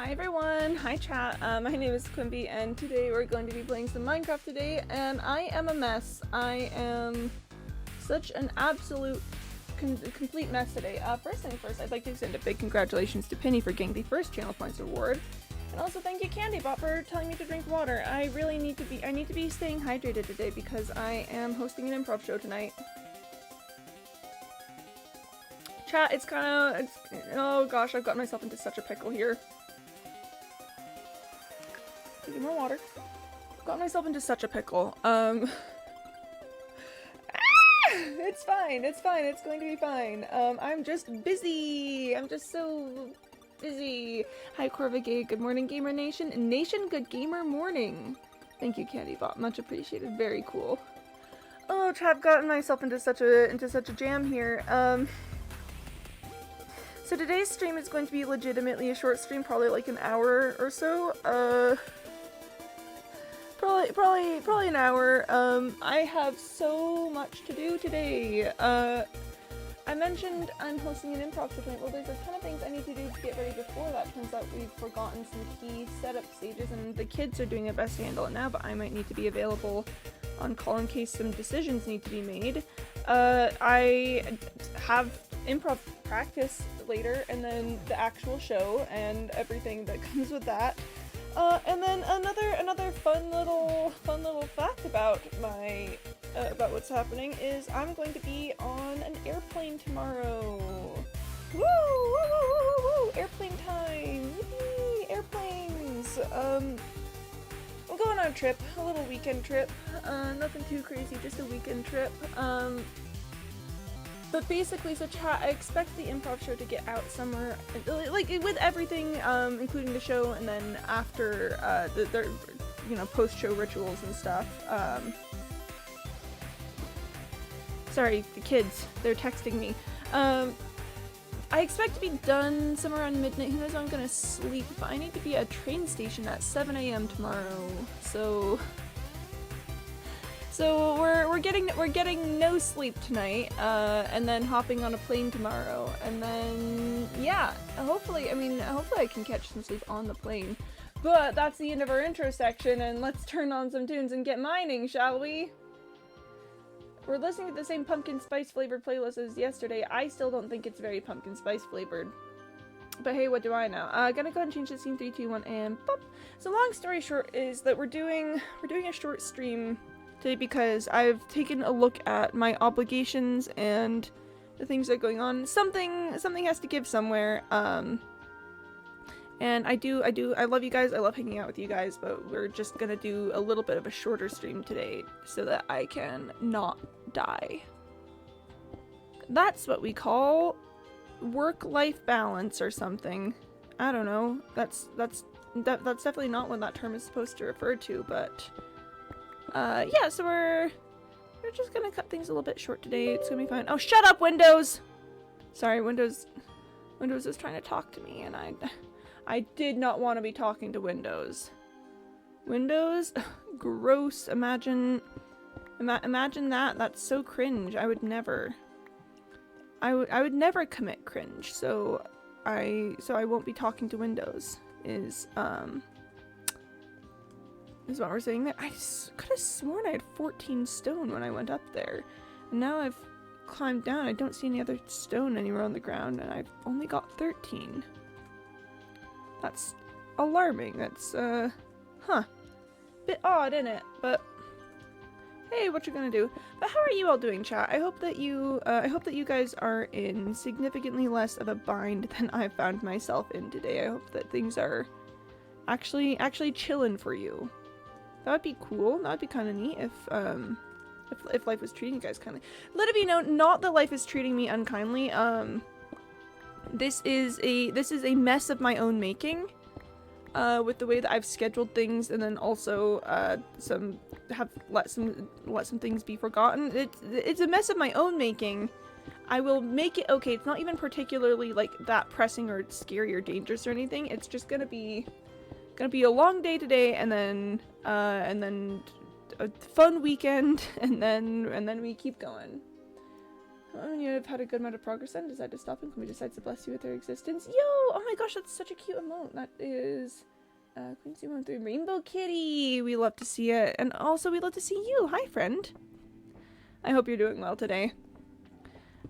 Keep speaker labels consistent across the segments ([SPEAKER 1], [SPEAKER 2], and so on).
[SPEAKER 1] Hi everyone, hi chat, my name is Quimby and today we're going to be playing some Minecraft today and I am a mess. I am such an absolute complete mess today. First thing first, I'd like to extend a big congratulations to Penny for getting the first channel points award. And also thank you Candybot for telling me to drink water. I need to be staying hydrated today because I am hosting an improv show tonight. Chat, oh gosh, I've got myself into such a pickle here. Taking more water. Got myself into such a pickle. It's fine, it's going to be fine. I'm just busy. I'm just so busy. Hi Corvigay, good morning Gamer Nation. Nation, good gamer morning. Thank you Candybot, much appreciated, very cool. Oh, I've gotten myself into such a jam here. So today's stream is going to be legitimately a short stream, probably like an hour or so. Probably an hour. I have so much to do today. I mentioned I'm hosting an improv show tonight. Well, there's a ton of things I need to do to get ready before that. Turns out we've forgotten some key setup stages, and the kids are doing their best to handle it now, but I might need to be available on call in case some decisions need to be made. I have improv practice later, and then the actual show and everything that comes with that. And then another fun little fact about about what's happening is I'm going to be on an airplane tomorrow. Woo! Woo! Woo! Woo! Woo! Airplane time! Yee! Airplanes! I'm going on a trip, a little weekend trip. Nothing too crazy, just a weekend trip. But basically, so chat, I expect the improv show to get out somewhere, like, with everything, including the show, and then after, the post-show rituals and stuff. Sorry, the kids, they're texting me. I expect to be done somewhere around midnight. Who knows when I'm gonna sleep, but I need to be at a train station at 7 AM tomorrow, so we're getting no sleep tonight, and then hopping on a plane tomorrow, and then yeah, hopefully I can catch some sleep on the plane. But that's the end of our intro section, and let's turn on some tunes and get mining, shall we? We're listening to the same pumpkin spice flavored playlist as yesterday. I still don't think it's very pumpkin spice flavored. But hey, what do I know? Gonna go ahead and change the scene 3, 2, 1, and pop. So long story short is that we're doing a short stream today because I've taken a look at my obligations and the things that are going on. Something has to give somewhere. And I love you guys. I love hanging out with you guys, but we're just gonna do a little bit of a shorter stream today so that I can not die. That's what we call work-life balance or something. I don't know. That's definitely not what that term is supposed to refer to, but yeah, so we're just gonna cut things a little bit short today. It's gonna be fine. Oh, shut up, Windows! Sorry, Windows is trying to talk to me, and I did not want to be talking to Windows. Windows? Gross. Imagine that. That's so cringe. I would never. I would never commit cringe. So I won't be talking to Windows. Is what we're saying there. I could have sworn I had 14 stone when I went up there. And now I've climbed down. I don't see any other stone anywhere on the ground, and I've only got 13. That's alarming. That's, bit odd, isn't it? But hey, what you gonna do? But how are you all doing, chat? I hope that you guys are in significantly less of a bind than I've found myself in today. I hope that things are actually chilling for you. That would be cool. That would be kind of neat if life was treating you guys kindly. Let it be known, not that life is treating me unkindly. This is a mess of my own making, with the way that I've scheduled things, and then also let some things be forgotten. It's a mess of my own making. I will make it okay. It's not even particularly like that pressing or scary or dangerous or anything. It's just gonna be a long day today, and then a fun weekend, and then we keep going. When you have had a good amount of progress then, decide to stop and Quimby decides to bless you with their existence. Yo! Oh my gosh, that's such a cute emote. That is Queen213 Rainbow Kitty. We love to see it. And also we love to see you. Hi, friend. I hope you're doing well today.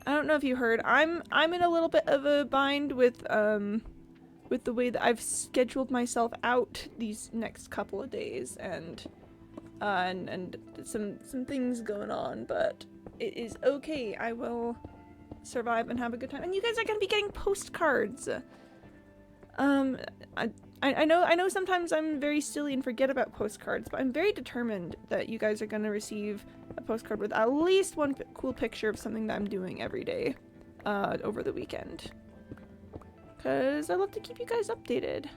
[SPEAKER 1] I don't know if you heard. I'm in a little bit of a bind with the way that I've scheduled myself out these next couple of days and some things going on, but it is okay. I will survive and have a good time. And you guys are gonna be getting postcards. I know sometimes I'm very silly and forget about postcards, but I'm very determined that you guys are gonna receive a postcard with at least one cool picture of something that I'm doing every day over the weekend. Cause I love to keep you guys updated.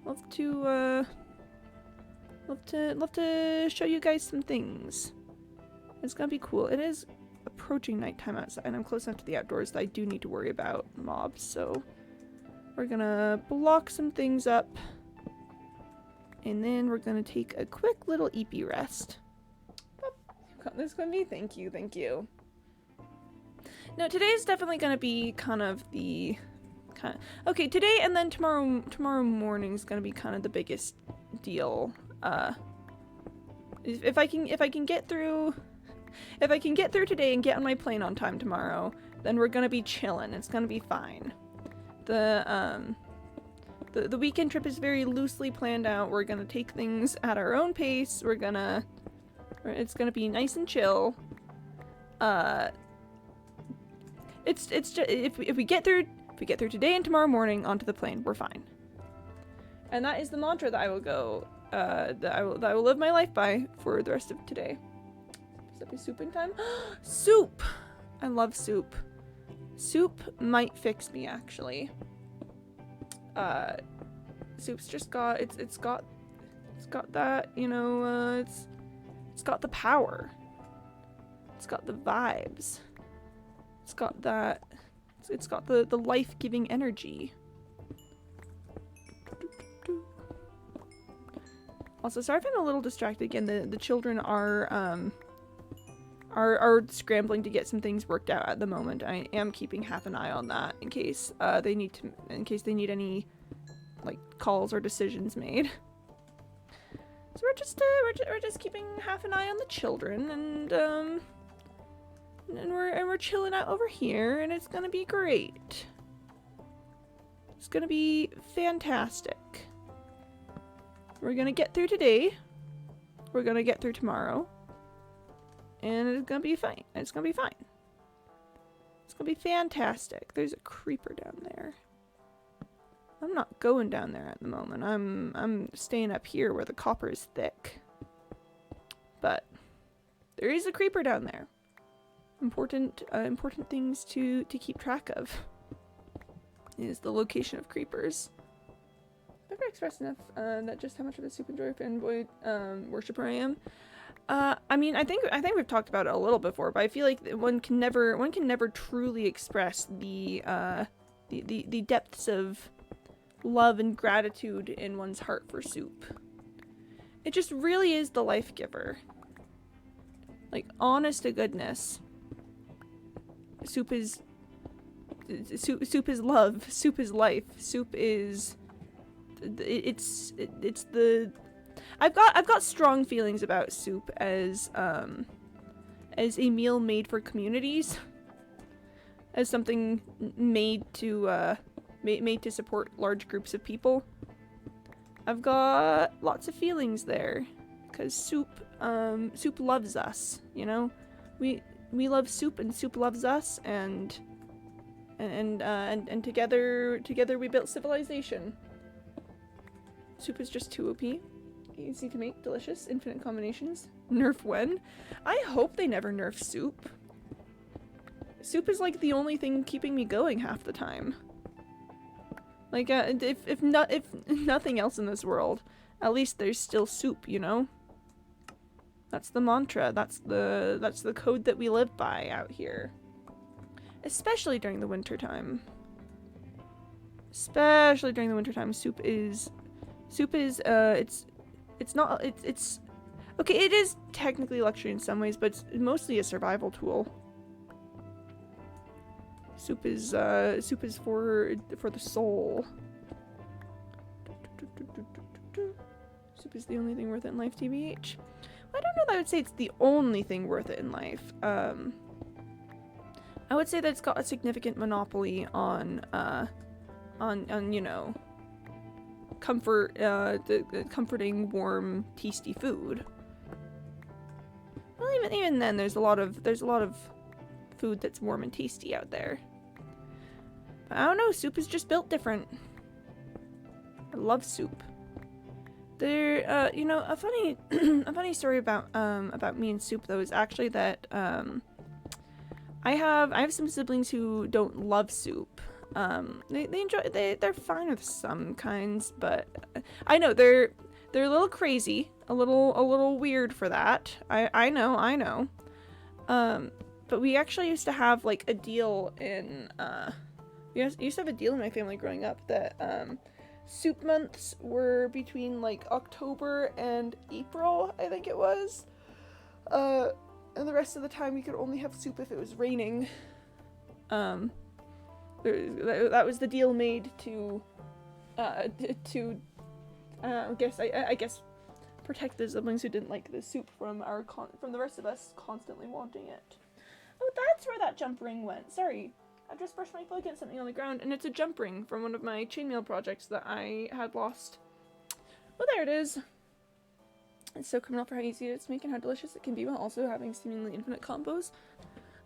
[SPEAKER 1] Love to show you guys some things. It's gonna be cool. It is approaching nighttime outside, and I'm close enough to the outdoors that I do need to worry about mobs, so we're gonna block some things up, and then we're gonna take a quick little EP rest. This gonna be thank you. No, today is definitely gonna be kind of the okay, today and then tomorrow morning is gonna be kind of the biggest deal. If I can get through today and get on my plane on time tomorrow, then we're gonna be chilling. It's gonna be fine. The weekend trip is very loosely planned out. We're gonna take things at our own pace. It's gonna be nice and chill. It's just if we get through today and tomorrow morning onto the plane, we're fine. And that is the mantra that I will go that I will live my life by for the rest of today. Is that be souping time? Soup! I love soup. Soup might fix me, actually. Soup's just got it's got that, you know, it's got the power. It's got the vibes. It's got that. It's got the life-giving energy. Also, sorry if I'm a little distracted again. The children are scrambling to get some things worked out at the moment. I am keeping half an eye on that in case they need any like calls or decisions made. So we're just keeping half an eye on the children, and we're chilling out over here, and it's gonna be great. It's gonna be fantastic. We're gonna get through today. We're gonna get through tomorrow. And it's gonna be fine. It's gonna be fine. It's gonna be fantastic. There's a creeper down there. I'm not going down there at the moment. I'm staying up here where the copper is thick. But there is a creeper down there. Important things to keep track of is the location of creepers. I've never expressed enough that just how much of a Soup Enjoyer fanboy worshiper I am. I mean, I think we've talked about it a little before, but I feel like one can never truly express the depths of love and gratitude in one's heart for Soup. It just really is the life giver. Like, honest to goodness. Soup is love. Soup is life. Soup is it's the I've got strong feelings about Soup as a meal made for communities, as something made to support large groups of people. I've got lots of feelings there, because Soup loves us, you know? We love Soup, and Soup loves us, and together we built civilization. Soup is just too OP. Easy to make, delicious, infinite combinations. Nerf when? I hope they never nerf Soup. Soup is like the only thing keeping me going half the time. Like, if nothing else in this world, at least there's still Soup, you know? That's the mantra. That's the code that we live by out here. Especially during the winter time. Especially during the winter time, Soup is okay, it is technically luxury in some ways, but it's mostly a survival tool. Soup is for the soul. Soup is the only thing worth it in life, TBH. I don't know that I would say it's the only thing worth it in life. I would say that it's got a significant monopoly on you know, comfort, the comforting, warm, tasty food. Well, even then, there's a lot of food that's warm and tasty out there. But I don't know. Soup is just built different. I love soup. There, you know, a funny story about me and soup though is actually that I have some siblings who don't love soup. They're fine with some kinds, but I know they're a little crazy, a little weird for that. I know. But we actually used to have like a deal in we used to have a deal in my family growing up that soup months were between like October and April, I think it was. And the rest of the time we could only have soup if it was raining. That was the deal made to I guess protect the siblings who didn't like the soup from the rest of us constantly wanting it. Oh, that's where that jump ring went. Sorry. I just brushed my foot against something on the ground, and it's a jump ring from one of my chainmail projects that I had lost. Well, there it is. It's so criminal for how easy it is to make and how delicious it can be while also having seemingly infinite combos.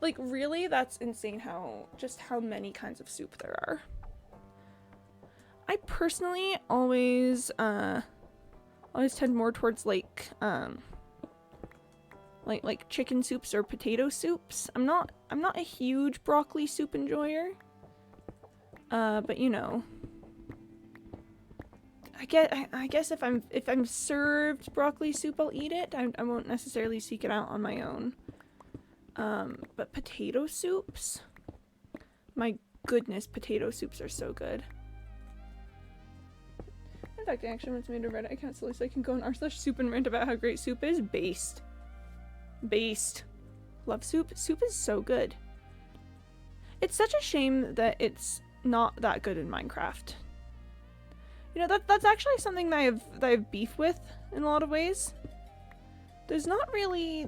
[SPEAKER 1] Like, really? That's insane how many kinds of soup there are. I personally always tend more towards like chicken soups or potato soups. I'm not a huge broccoli soup enjoyer. But you know, I guess if I'm served broccoli soup, I'll eat it. I won't necessarily seek it out on my own. But potato soups, my goodness, potato soups are so good. In fact, I actually once made a Reddit account so I can go on r/soup and rant about how great soup is. Based. Love soup. Soup is so good. It's such a shame that it's not that good in Minecraft. You know, that's actually something that I have beef with in a lot of ways. There's not really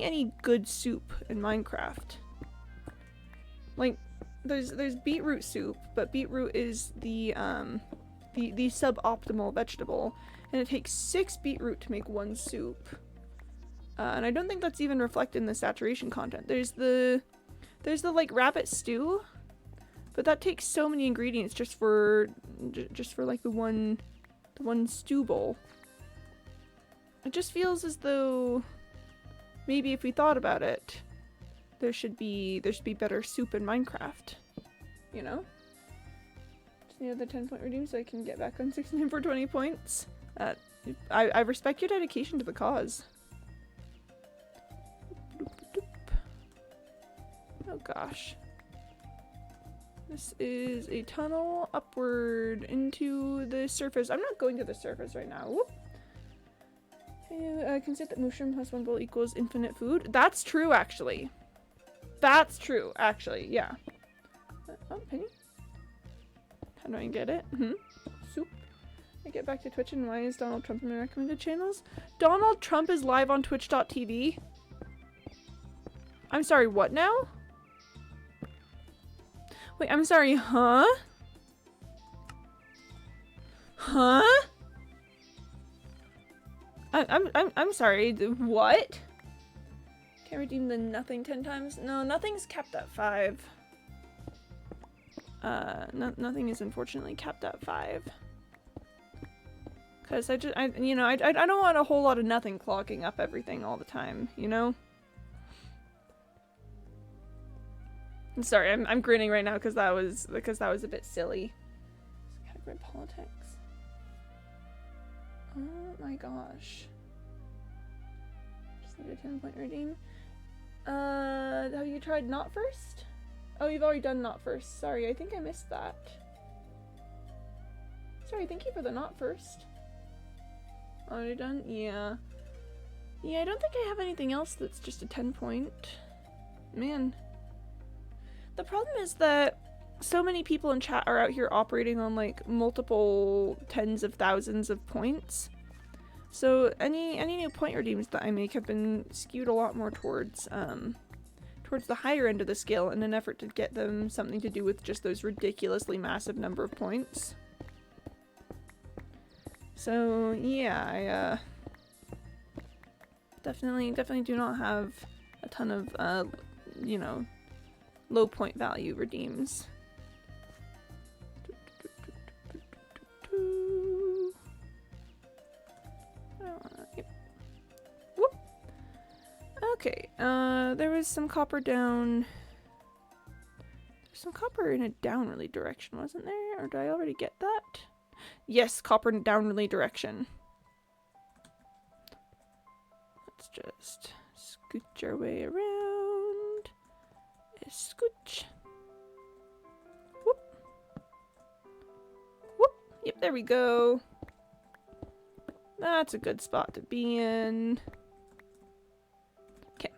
[SPEAKER 1] any good soup in Minecraft. Like, there's beetroot soup, but beetroot is the suboptimal vegetable, and it takes 6 beetroot to make 1 soup. And I don't think that's even reflected in the saturation content. There's the like rabbit stew, but that takes so many ingredients just for like the one stew bowl. It just feels as though maybe if we thought about it, there should be better soup in Minecraft. You know? Just need another 10-point redeem so I can get back on 69 for 20 points. I respect your dedication to the cause. Oh gosh. This is a tunnel upward into the surface. I'm not going to the surface right now. Whoop. Consider that mushroom plus 1 bowl equals infinite food. That's true, actually. That's true, actually. Yeah. Oh, penny. How do I get it? Soup. I get back to Twitch, and why is Donald Trump in my recommended channels? Donald Trump is live on Twitch.tv. I'm sorry, what now? Wait, I'm sorry, huh? Huh? I'm sorry, what? Can't redeem the nothing 10 times? No, nothing's capped at 5. Nothing is unfortunately capped at 5. Cause I don't want a whole lot of nothing clogging up everything all the time, you know? I'm sorry, I'm grinning right now because that was a bit silly. Category politics. Oh my gosh. Just need a 10-point redeem. Have you tried not first? Oh, you've already done not first. Sorry, I think I missed that. Sorry, thank you for the not first. Already done? Yeah. Yeah, I don't think I have anything else that's just a 10-point. Man. The problem is that so many people in chat are out here operating on like multiple tens of thousands of points. So any new point redeems that I make have been skewed a lot more towards towards the higher end of the scale in an effort to get them something to do with just those ridiculously massive number of points. So yeah, I definitely do not have a ton of you know, low point value redeems. Yep. Whoop. Okay, there was some copper down. There's some copper in a downwardly direction, wasn't there? Or did I already get that? Yes, copper in a downwardly direction. Let's just scooch our way around. Scooch. Whoop. Whoop. Yep, there we go. That's a good spot to be in. Okay.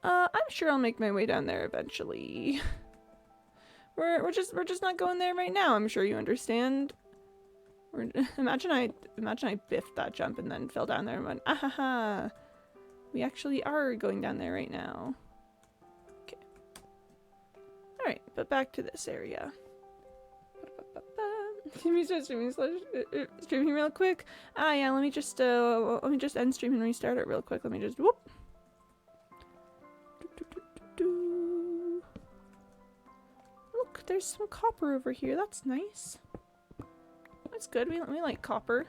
[SPEAKER 1] I'm sure I'll make my way down there eventually. We're just not going there right now. I'm sure you understand. Imagine I biffed that jump and then fell down there and went, ahaha. We actually are going down there right now. Okay. Alright, but back to this area. Can we start streaming real quick? Ah yeah, let me just end stream and restart it real quick. Let me just whoop. Look, there's some copper over here. That's nice. That's good. We like copper.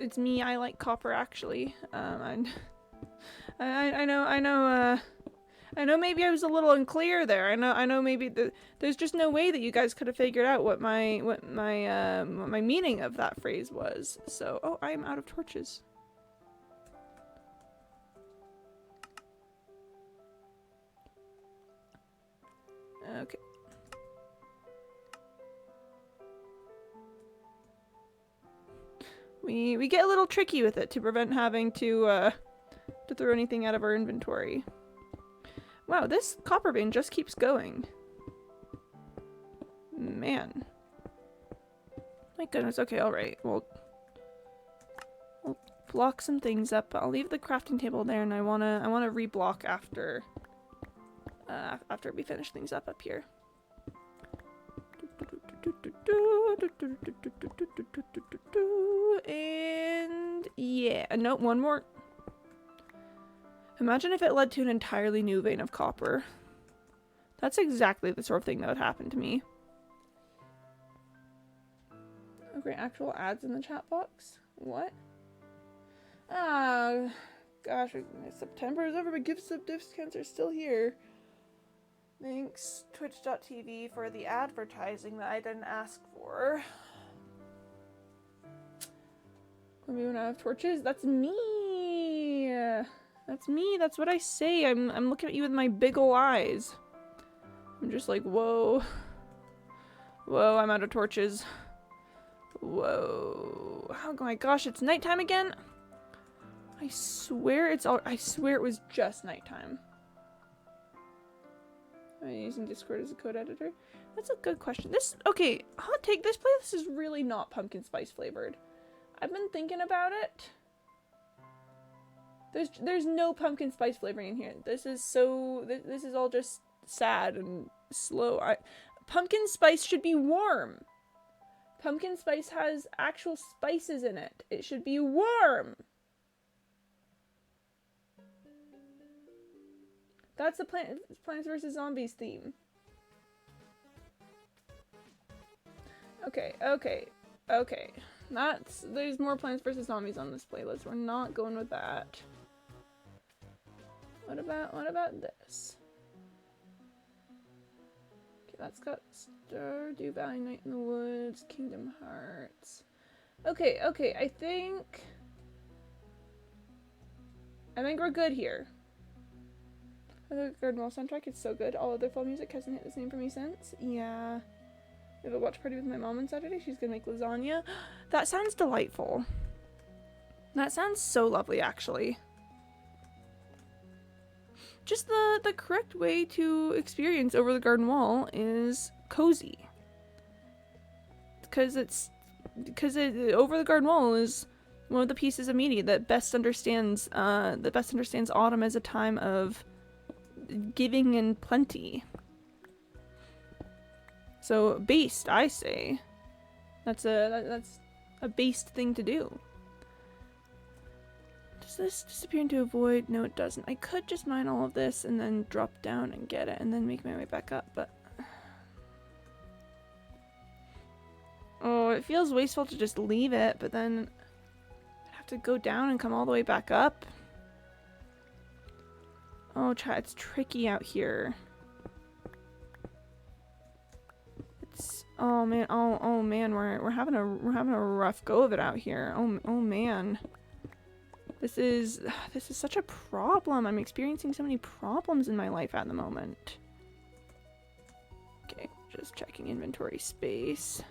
[SPEAKER 1] It's me. I like copper actually. I know maybe I was a little unclear there. I know maybe there's just no way that you guys could have figured out what my meaning of that phrase was. So, oh, I am out of torches. Okay. We get a little tricky with it to prevent having to throw anything out of our inventory. Wow, this copper vein just keeps going. Man. My goodness, okay, alright. We'll block some things up. I'll leave the crafting table there and I wanna reblock after we finish things up here. And yeah, nope, one more. Imagine if it led to an entirely new vein of copper. That's exactly the sort of thing that would happen to me. Okay, actual ads in the chat box? What? Ah, gosh, September is over, but gifts of discounts are still here. Thanks, Twitch.tv, for the advertising that I didn't ask for. Let me when I have torches. That's me. That's me. That's what I say. I'm looking at you with my big ol' eyes. I'm just like, whoa. Whoa, I'm out of torches. Whoa. Oh my gosh, it's nighttime again? I swear it was just nighttime. Am I using Discord as a code editor? That's a good question. Okay, hot take, this playlist is really not pumpkin spice flavored. I've been thinking about it. There's no pumpkin spice flavoring in here. This is all just sad and slow. Pumpkin spice should be warm. Pumpkin spice has actual spices in it. It should be warm. That's the Plants vs. Zombies theme. Okay. There's more Plants vs. Zombies on this playlist. We're not going with that. What about this? Okay, that's got Stardew Valley, Night in the Woods, Kingdom Hearts. Okay, I think we're good here. The Garden Wall soundtrack is so good. All other fall music hasn't hit the same for me since. Yeah. We have a watch party with my mom on Saturday. She's gonna make lasagna. That sounds delightful. That sounds so lovely, actually. just the correct way to experience Over the Garden Wall is cozy. Because Over the Garden Wall is one of the pieces of media that best understands autumn as a time of giving and plenty. So based, I say, that's a based thing to do. Does this disappear into a void? No, it doesn't. I could just mine all of this and then drop down and get it and then make my way back up, but oh, it feels wasteful to just leave it, but then I'd have to go down and come all the way back up. Oh, it's tricky out here. Oh man, oh man, we're having a rough go of it out here. Oh man. This is such a problem. I'm experiencing so many problems in my life at the moment. Okay, just checking inventory space.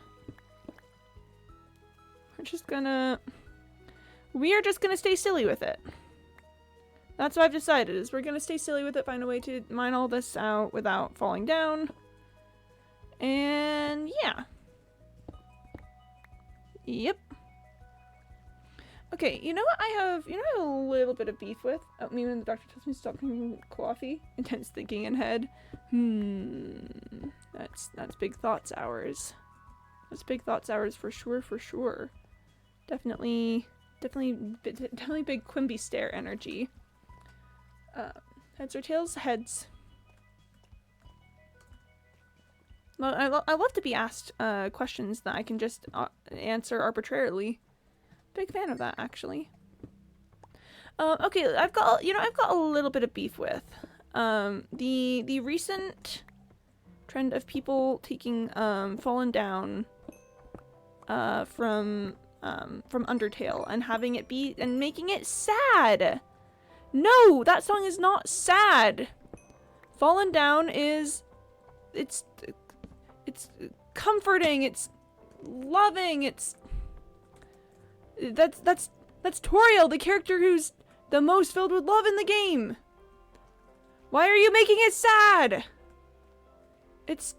[SPEAKER 1] We are just gonna stay silly with it. That's what I've decided, is we're gonna stay silly with it, find a way to mine all this out without falling down. And yeah. Yep. Okay, you know what I have a little bit of beef with? Oh, me when the doctor tells me to stop drinking coffee. Intense thinking ahead. That's big thoughts hours. That's big thoughts hours for sure. Definitely big Quimby stare energy. Heads or tails? Heads. Well, I love to be asked questions that I can just answer arbitrarily. Big fan of that, actually. Okay, I've got a little bit of beef with the recent trend of people taking Fallen Down from Undertale and having it be and making it sad. No, that song is not sad. Fallen Down is it's comforting, it's loving, that's Toriel, the character who's the most filled with love in the game. Why are you making it sad? It's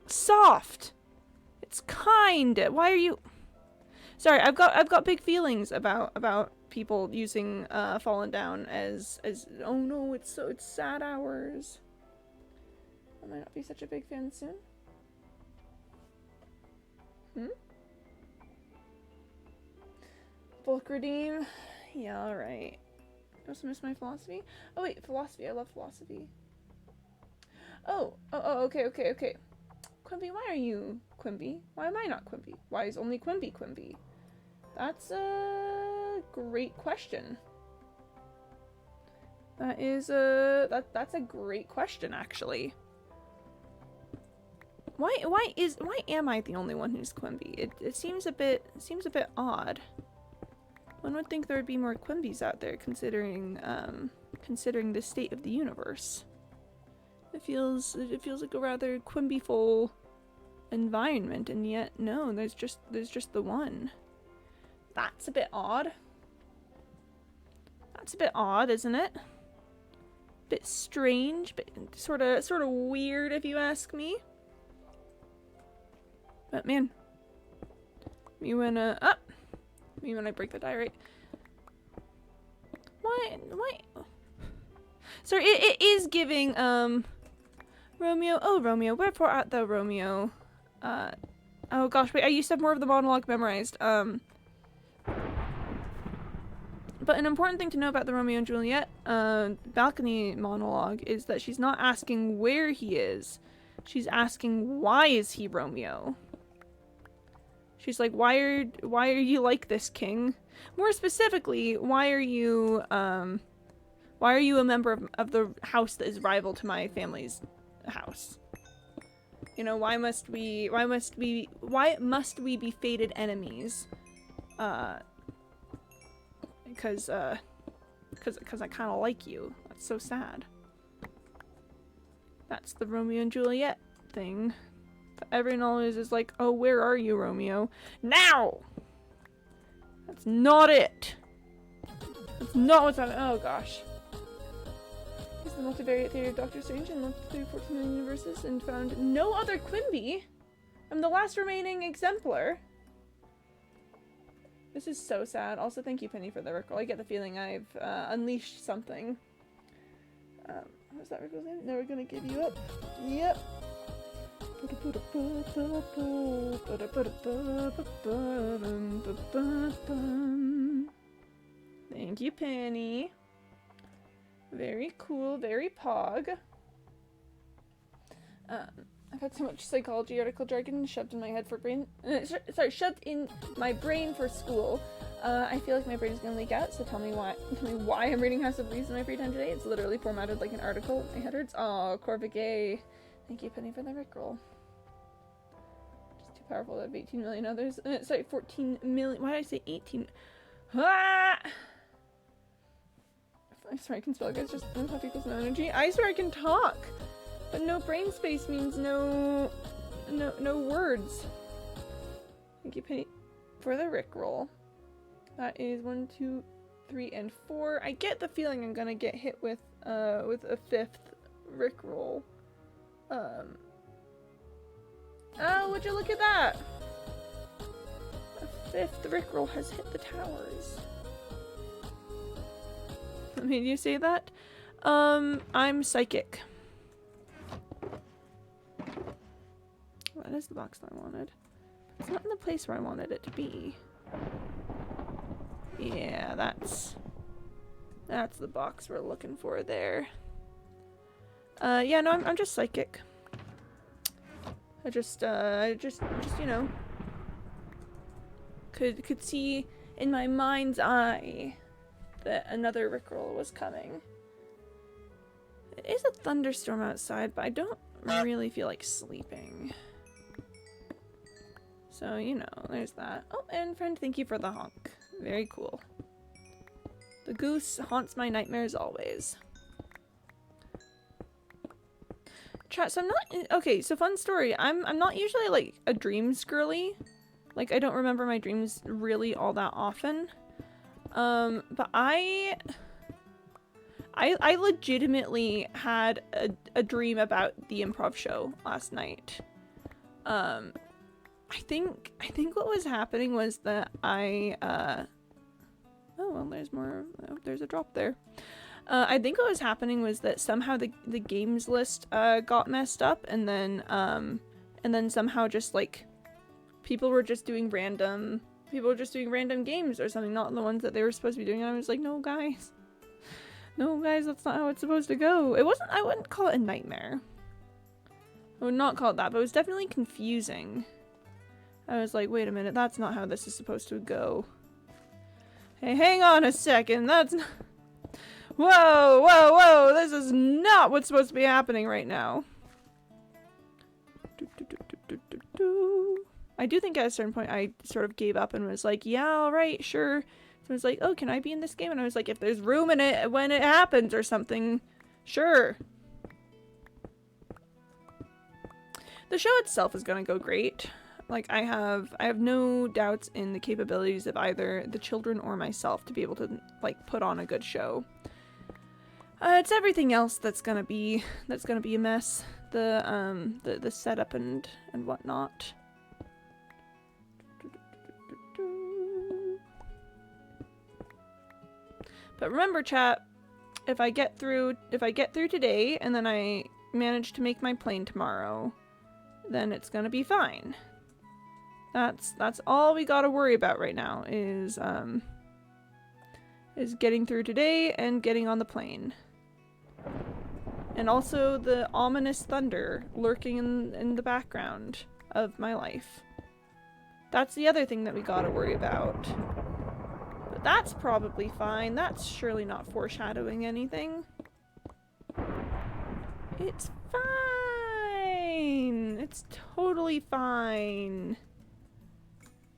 [SPEAKER 1] soft. It's kind. Why are you? Sorry, I've got big feelings about people using Fallen Down as oh no, it's sad hours. I might not be such a big fan soon. Bulk redeem. Yeah, alright. I also miss my philosophy. Oh wait, philosophy. I love philosophy. Oh, okay. Quimby, why are you Quimby? Why am I not Quimby? Why is only Quimby Quimby? That's a great question. That is that's a great question, actually. Why am I the only one who's Quimby? It seems a bit odd. One would think there would be more Quimbys out there, considering the state of the universe. It feels like a rather Quimby-full environment, and yet no, there's just the one. That's a bit odd. That's a bit odd, isn't it? Bit strange, but sort of weird if you ask me. But man, me when I break the die, right? Why? Sorry, it is giving Romeo. Oh, Romeo, wherefore art thou, Romeo? Oh gosh, wait, I used to have more of the monologue memorized. But an important thing to know about the Romeo and Juliet balcony monologue is that she's not asking where he is. She's asking, why is he Romeo? She's like, why are you like this, king? More specifically, why are you a member of the house that is rival to my family's house? You know, why must we be fated enemies? Because I kind of like you. That's so sad. That's the Romeo and Juliet thing. But everyone always is like, oh, where are you, Romeo? Now! That's not it! That's not what's happening. Oh, gosh. Is the multivariate theory of Doctor Strange and multi 14 million universes and found no other Quimby. I'm the last remaining exemplar. This is so sad. Also, thank you, Penny, for the Rickroll. I get the feeling I've unleashed something. What's that Rickroll's name? Never gonna give you up. Yep. Thank you, Penny. Very cool, very pog. I've had so much psychology article jargon shoved in my head for shoved in my brain for school. I feel like my brain is gonna leak out, so tell me why I'm reading House of Leaves in my free time today. It's literally formatted like an article. My head hurts. Aw, Corvigay. Thank you, Penny, for the Rickroll. Just too powerful to have 18 million others. Sorry, 14 million. Why did I say 18? Ah! I swear I can spell, guys. Just puff equals no energy. I swear I can talk! But no brain space means no words. Thank you, Penny, for the Rickroll. That is 1, 2, 3, and 4. I get the feeling I'm gonna get hit with a 5th Rickroll. Oh, would you look at that? A 5th Rickroll has hit the towers. What made you say that? I'm psychic. That is the box that I wanted. It's not in the place where I wanted it to be. Yeah, that's the box we're looking for there. Yeah, no, I'm just psychic. I just you know, could see in my mind's eye that another Rickroll was coming. It is a thunderstorm outside, but I don't really feel like sleeping. So, you know, there's that. Oh, and friend, thank you for the honk. Very cool. The goose haunts my nightmares always. Chat, so I'm not... Okay, so fun story. I'm not usually, like, a dreams girly. Like, I don't remember my dreams really all that often. But I legitimately had a dream about the improv show last night. I think what was happening was that oh well, there's more. Oh, there's a drop there. I think what was happening was that somehow the games list got messed up, and then somehow just like people were just doing random games or something, not the ones that they were supposed to be doing. And I was like, no guys, that's not how it's supposed to go. It wasn't. I wouldn't call it a nightmare. I would not call it that, but it was definitely confusing. I was like, wait a minute, that's not how this is supposed to go. Hey, hang on a second, that's not... Whoa, this is not what's supposed to be happening right now. I do think at a certain point I sort of gave up and was like, yeah, alright, sure. So I was like, oh, can I be in this game? And I was like, if there's room in it when it happens or something, sure. The show itself is gonna go great. Like, I have no doubts in the capabilities of either the children or myself to be able to, like, put on a good show. It's everything else that's gonna be a mess. The setup and whatnot. But remember, chat, if I get through today and then I manage to make my plane tomorrow, then it's gonna be fine. That's all we gotta worry about right now is getting through today and getting on the plane. And also the ominous thunder lurking in the background of my life. That's the other thing that we gotta worry about. But that's probably fine. That's surely not foreshadowing anything. It's fine. It's totally fine.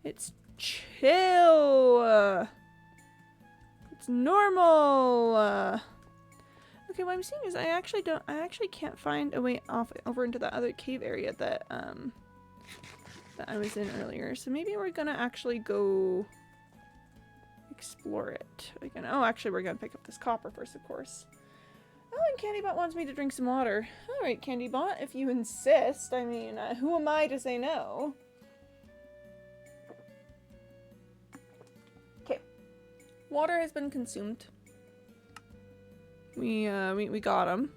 [SPEAKER 1] It's chill. It's normal. Okay, what I'm seeing is I actually can't find a way off over into that other cave area that I was in earlier. So maybe we're gonna actually go explore it. Oh, actually, we're gonna pick up this copper first, of course. Oh, and Candybot wants me to drink some water. Alright, Candybot, if you insist. I mean, who am I to say no? Okay. Water has been consumed. We got him.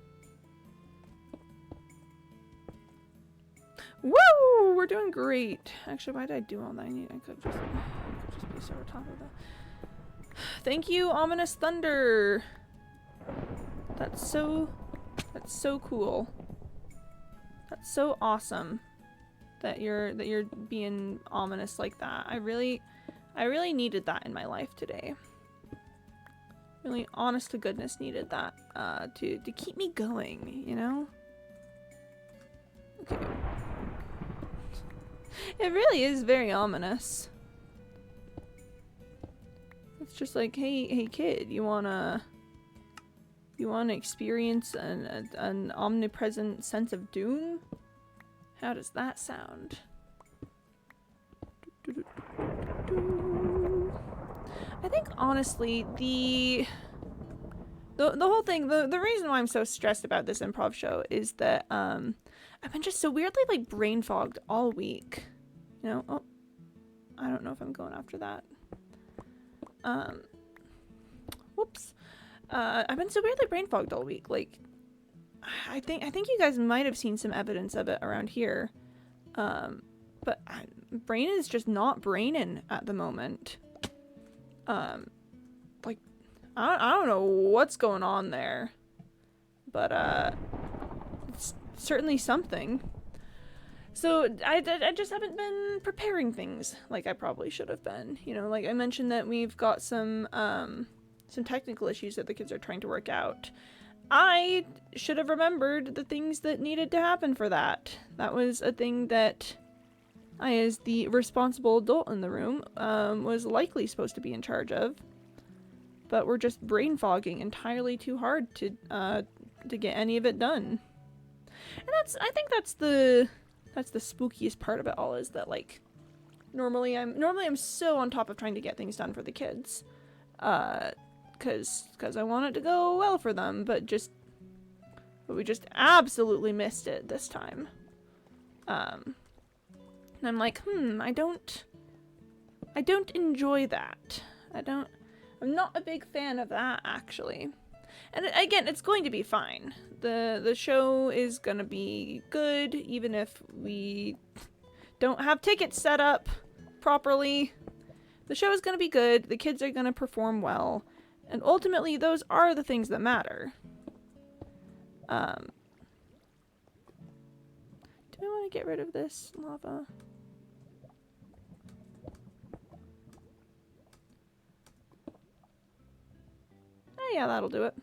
[SPEAKER 1] Woo! We're doing great. Actually, why did I do all that? I could just be so on top of that. Thank you, Ominous Thunder. That's so cool. That's so awesome that you're being ominous like that. I really needed that in my life today. Really, honest to goodness, needed that to keep me going, you know? Okay. It really is very ominous. It's just like, hey kid, you wanna experience an omnipresent sense of doom? How does that sound? I think honestly the whole thing, the reason why I'm so stressed about this improv show is that I've been just so weirdly like brain fogged all week. You know, oh, I don't know if I'm going after that. Whoops. I've been so weirdly brain fogged all week. Like, I think you guys might have seen some evidence of it around here. But brain is just not braining at the moment. Like, I don't know what's going on there, but it's certainly something. So I just haven't been preparing things like I probably should have been. You know, like I mentioned that we've got some technical issues that the kids are trying to work out. I should have remembered the things that needed to happen for that. That was a thing that I, as the responsible adult in the room, was likely supposed to be in charge of. But we're just brain fogging entirely too hard to get any of it done. And I think that's the spookiest part of it all, is that like normally I'm so on top of trying to get things done for the kids. Cause I want it to go well for them, but we just absolutely missed it this time. And I'm like, I don't enjoy that. I'm not a big fan of that, actually. And again, it's going to be fine. The show is gonna be good, even if we don't have tickets set up properly. The show is gonna be good, the kids are gonna perform well, and ultimately those are the things that matter. Do I want to get rid of this lava? Oh yeah, that'll do it.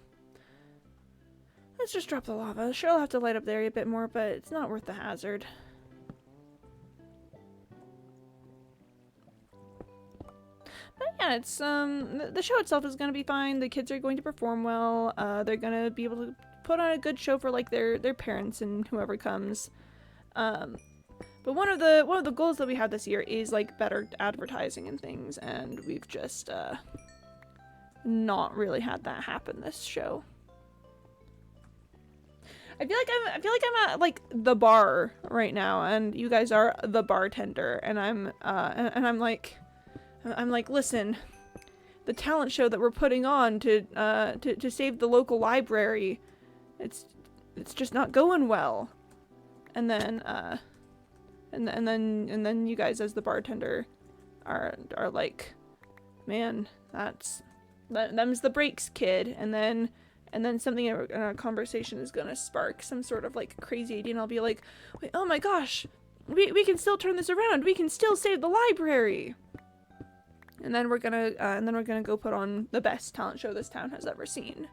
[SPEAKER 1] Let's just drop the lava. Sure, I'll have to light up the area a bit more, but it's not worth the hazard. But yeah, it's the show itself is gonna be fine. The kids are going to perform well. They're gonna be able to put on a good show for like their parents and whoever comes. But one of the goals that we have this year is like better advertising and things, and we've just not really had that happen this show. I feel like I'm at like the bar right now, and you guys are the bartender, and I'm like, listen, the talent show that we're putting on to save the local library, it's just not going well. And then and then you guys as the bartender are like, man, them's the breaks, kid. And then something in our conversation is gonna spark some sort of like crazy idea, and I'll be like, wait, oh my gosh, we can still turn this around. We can still save the library. And then we're gonna go put on the best talent show this town has ever seen.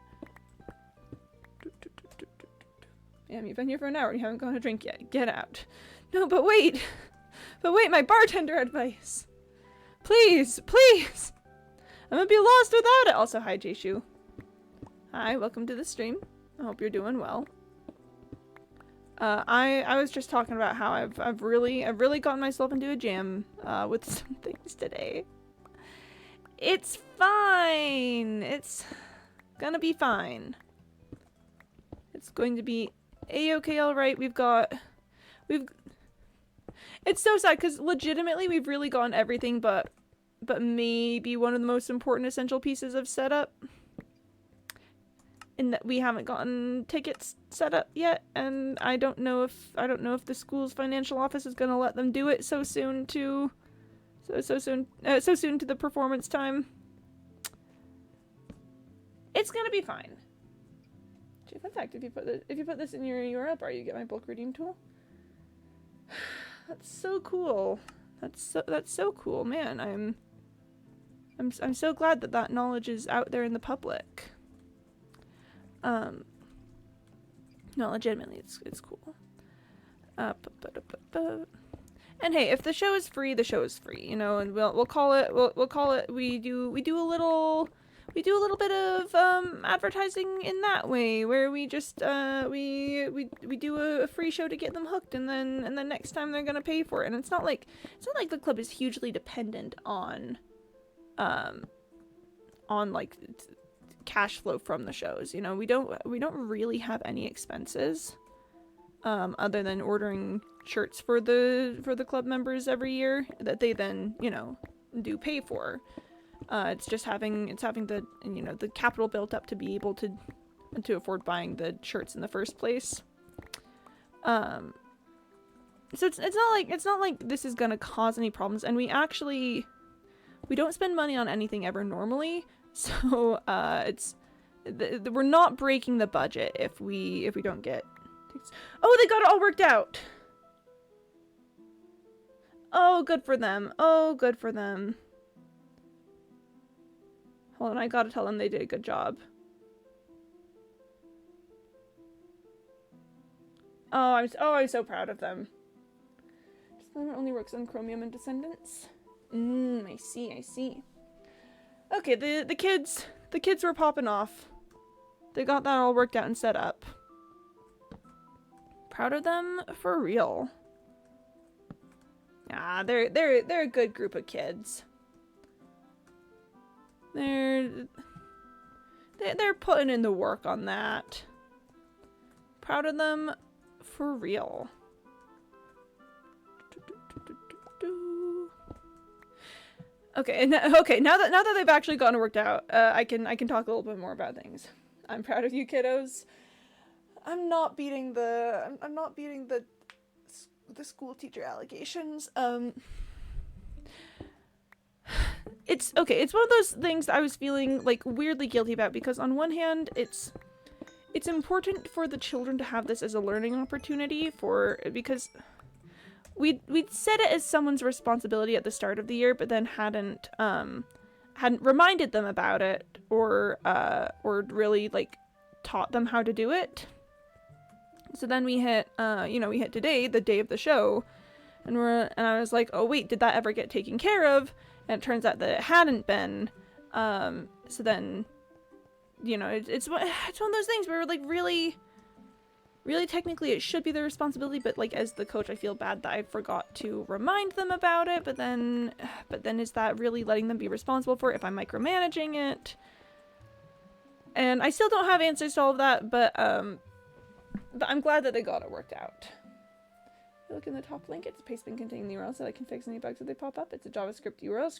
[SPEAKER 1] Damn, you've been here for an hour and you haven't gone to drink yet. Get out. No, but wait, my bartender advice. Please. I'm gonna be lost without it. Also, hi, Jayshu. Hi, welcome to the stream. I hope you're doing well. I was just talking about how I've really gotten myself into a jam with some things today. It's fine. It's gonna be fine. It's going to be a-okay, all right. It's so sad because legitimately we've really gotten everything but maybe one of the most important essential pieces of setup. In that we haven't gotten tickets set up yet, and I don't know if the school's financial office is gonna let them do it so soon to the performance time. It's gonna be fine. Gee, fun fact: if you put this in your URL bar, you get my bulk redeem tool. That's so cool. That's so cool, man. I'm so glad that knowledge is out there in the public. No, legitimately, it's cool. And hey, if the show is free, the show is free, you know, and we'll call it we do a little bit of advertising in that way, where we just we do a free show to get them hooked, and then next time they're gonna pay for it. And it's not like the club is hugely dependent on like cash flow from the shows, you know. We don't really have any expenses other than ordering shirts for the club members every year that they then, you know, do pay for. It's just having the, you know, the capital built up to be able to afford buying the shirts in the first place. So it's not like this is gonna cause any problems, and we don't spend money on anything ever normally. So we're not breaking the budget if we don't get. Oh, they got it all worked out. Oh, good for them. Oh, good for them. Hold on, I gotta tell them they did a good job. Oh, I'm so proud of them. Disclaimer only works on Chromium and Descendants. I see. Okay, the kids were popping off. They got that all worked out and set up. Proud of them for real. Ah, they're a good group of kids. They're putting in the work on that. Proud of them for real. Okay, now that they've actually gotten it worked out, I can talk a little bit more about things. I'm proud of you, kiddos. I'm not beating the school teacher allegations. It's okay. It's one of those things that I was feeling like weirdly guilty about, because on one hand, it's important for the children to have this as a learning opportunity because we'd said it as someone's responsibility at the start of the year, but then hadn't reminded them about it or really like taught them how to do it. So then we hit today, the day of the show, and I was like, oh wait, did that ever get taken care of? And it turns out that it hadn't been. So then, you know, it's one of those things where like really technically it should be their responsibility, but like as the coach I feel bad that I forgot to remind them about it, but then is that really letting them be responsible for it if I'm micromanaging it? And I still don't have answers to all of that, but I'm glad that they got it worked out. Look in the top link, it's a pastebin containing the URL so that I can fix any bugs that they pop up. It's a JavaScript URL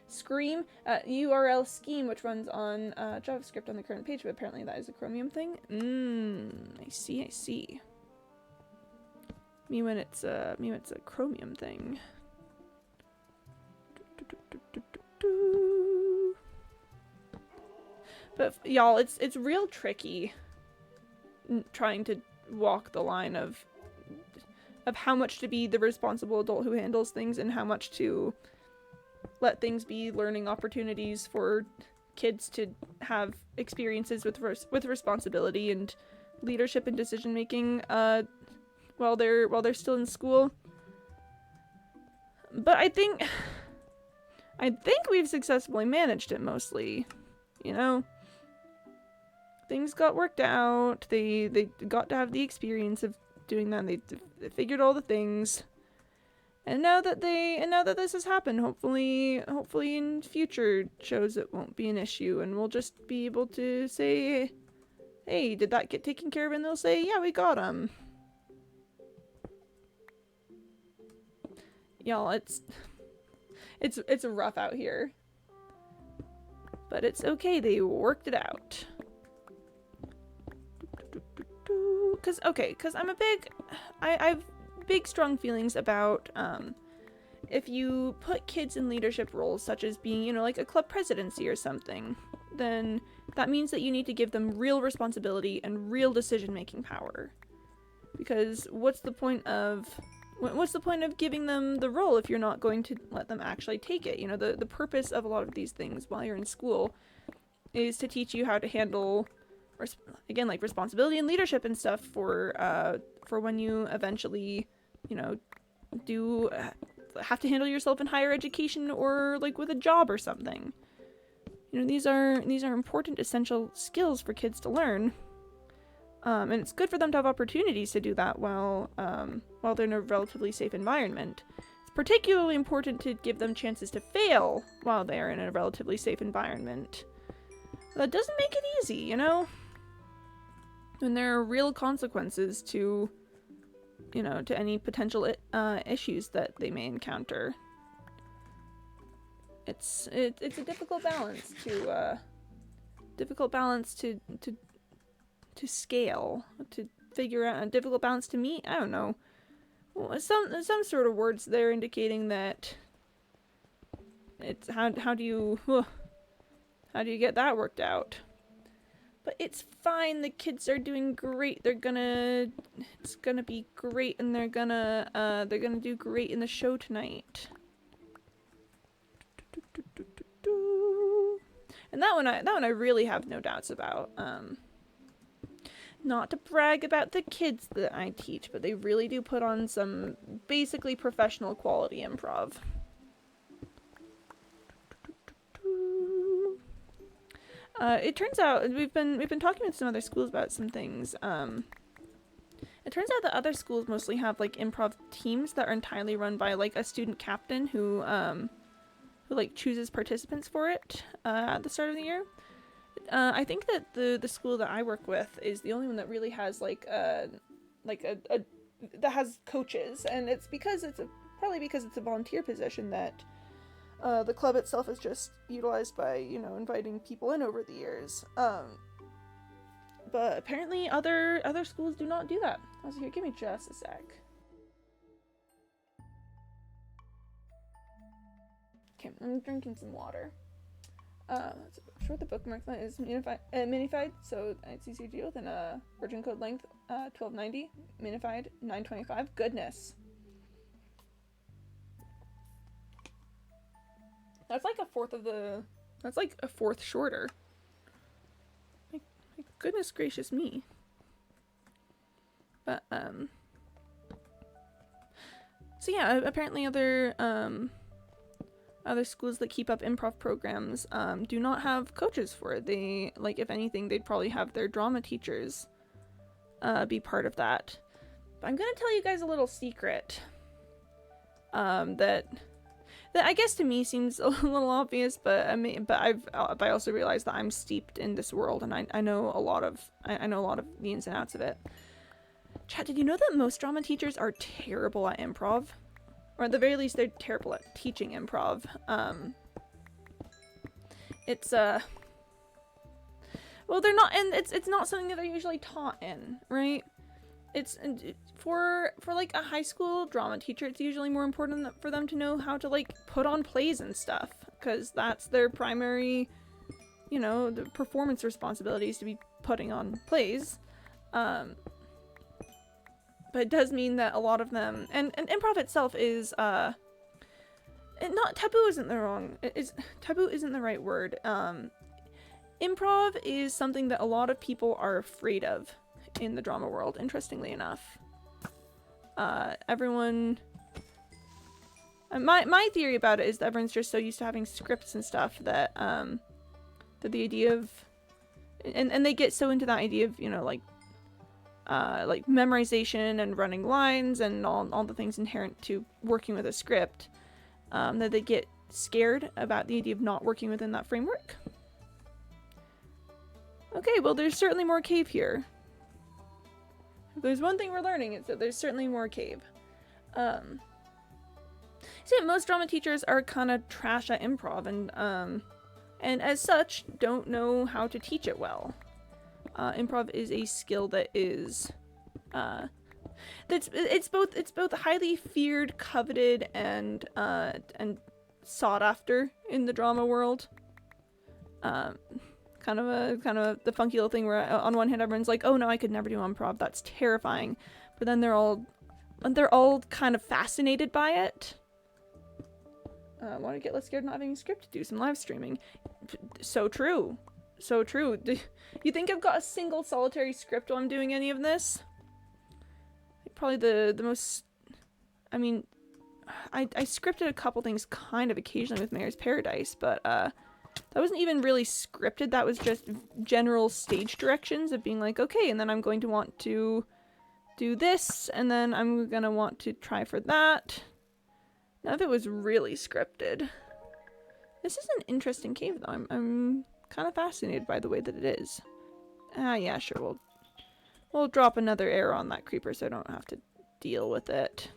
[SPEAKER 1] Scream URL scheme, which runs on JavaScript on the current page, but apparently that is a Chromium thing. I see. Me when it's a Chromium thing. But y'all, it's real tricky trying to walk the line of how much to be the responsible adult who handles things and how much to let things be learning opportunities for kids to have experiences with responsibility and leadership and decision making while they're still in school. But I think we've successfully managed it mostly, you know. Things got worked out. They got to have the experience of doing that. They figured all the things, and now that this has happened, hopefully in future shows it won't be an issue, and we'll just be able to say, hey, did that get taken care of? And they'll say, yeah, we got them. Y'all, it's rough out here. But it's okay, they worked it out. Cause I'm I've big strong feelings about, if you put kids in leadership roles, such as being, you know, like a club presidency or something, then that means that you need to give them real responsibility and real decision-making power. Because what's the point of giving them the role if you're not going to let them actually take it? You know, the purpose of a lot of these things while you're in school is to teach you how to handle, again, like responsibility and leadership and stuff for when you eventually, you know, have to handle yourself in higher education or like with a job or something. You know, these are important, essential skills for kids to learn. And it's good for them to have opportunities to do that while they're in a relatively safe environment. It's particularly important to give them chances to fail while they are in a relatively safe environment. That doesn't make it easy, you know? And there are real consequences to, you know, to any potential issues that they may encounter. It's a difficult balance to scale, to figure out, a difficult balance to meet. I don't know. Some sort of words there indicating that it's how do you get that worked out? But it's fine. The kids are doing great. It's gonna be great, and they're gonna do great in the show tonight. And that one I really have no doubts about. Not to brag about the kids that I teach, but they really do put on some basically professional quality improv. It turns out we've been talking with some other schools about some things. It turns out that other schools mostly have like improv teams that are entirely run by like a student captain who like chooses participants for it at the start of the year. I think that the school that I work with is the only one that really has that has coaches, and it's probably because it's a volunteer position that the club itself is just utilized by, you know, inviting people in over the years. But apparently other schools do not do that. Also, here, give me just a sec. Okay, I'm drinking some water. Sure, the bookmark is minified, so it's easier to deal with, and version code length 1290, minified 925. Goodness. That's like a fourth shorter. My goodness gracious me. But, so yeah, apparently other schools that keep up improv programs, do not have coaches for it. They, like, if anything, they'd probably have their drama teachers, be part of that. But I'm gonna tell you guys a little secret, that I guess to me seems a little obvious, but I also realize that I'm steeped in this world, and I know a lot of the ins and outs of it. Chat, did you know that most drama teachers are terrible at improv? Or at the very least, they're terrible at teaching improv. Well, they're not, and it's not something that they're usually taught in, right? It's for like a high school drama teacher, it's usually more important for them to know how to like put on plays and stuff, because that's their primary, you know, the performance responsibilities, to be putting on plays. But it does mean that a lot of them, and improv itself is not taboo isn't taboo isn't the right word. Improv is something that a lot of people are afraid of in the drama world, interestingly enough. Everyone, my theory about it is that everyone's just so used to having scripts and stuff that that the idea of, and they get so into that idea of, you know, like memorization and running lines and all the things inherent to working with a script, that they get scared about the idea of not working within that framework. Okay, well, there's certainly more cave here. If there's one thing we're learning, it's that there's certainly more cave. See, most drama teachers are kind of trash at improv, and as such, don't know how to teach it well. Improv is a skill that is, it's both highly feared, coveted, and sought after in the drama world. Kind of the funky little thing where on one hand everyone's like, oh no, I could never do improv, that's terrifying, but then they're all kind of fascinated by it. Want to get less scared not having a script to do some live streaming. So true. So true. You think I've got a single solitary script while I'm doing any of this? Probably the most... I mean, I scripted a couple things kind of occasionally with Mayor's Paradise, but that wasn't even really scripted. That was just general stage directions of being like, okay, and then I'm going to want to do this, and then I'm gonna want to try for that. Now if it was really scripted. This is an interesting cave though. I'm kind of fascinated by the way that it is. Yeah, sure, we'll drop another arrow on that creeper so I don't have to deal with it.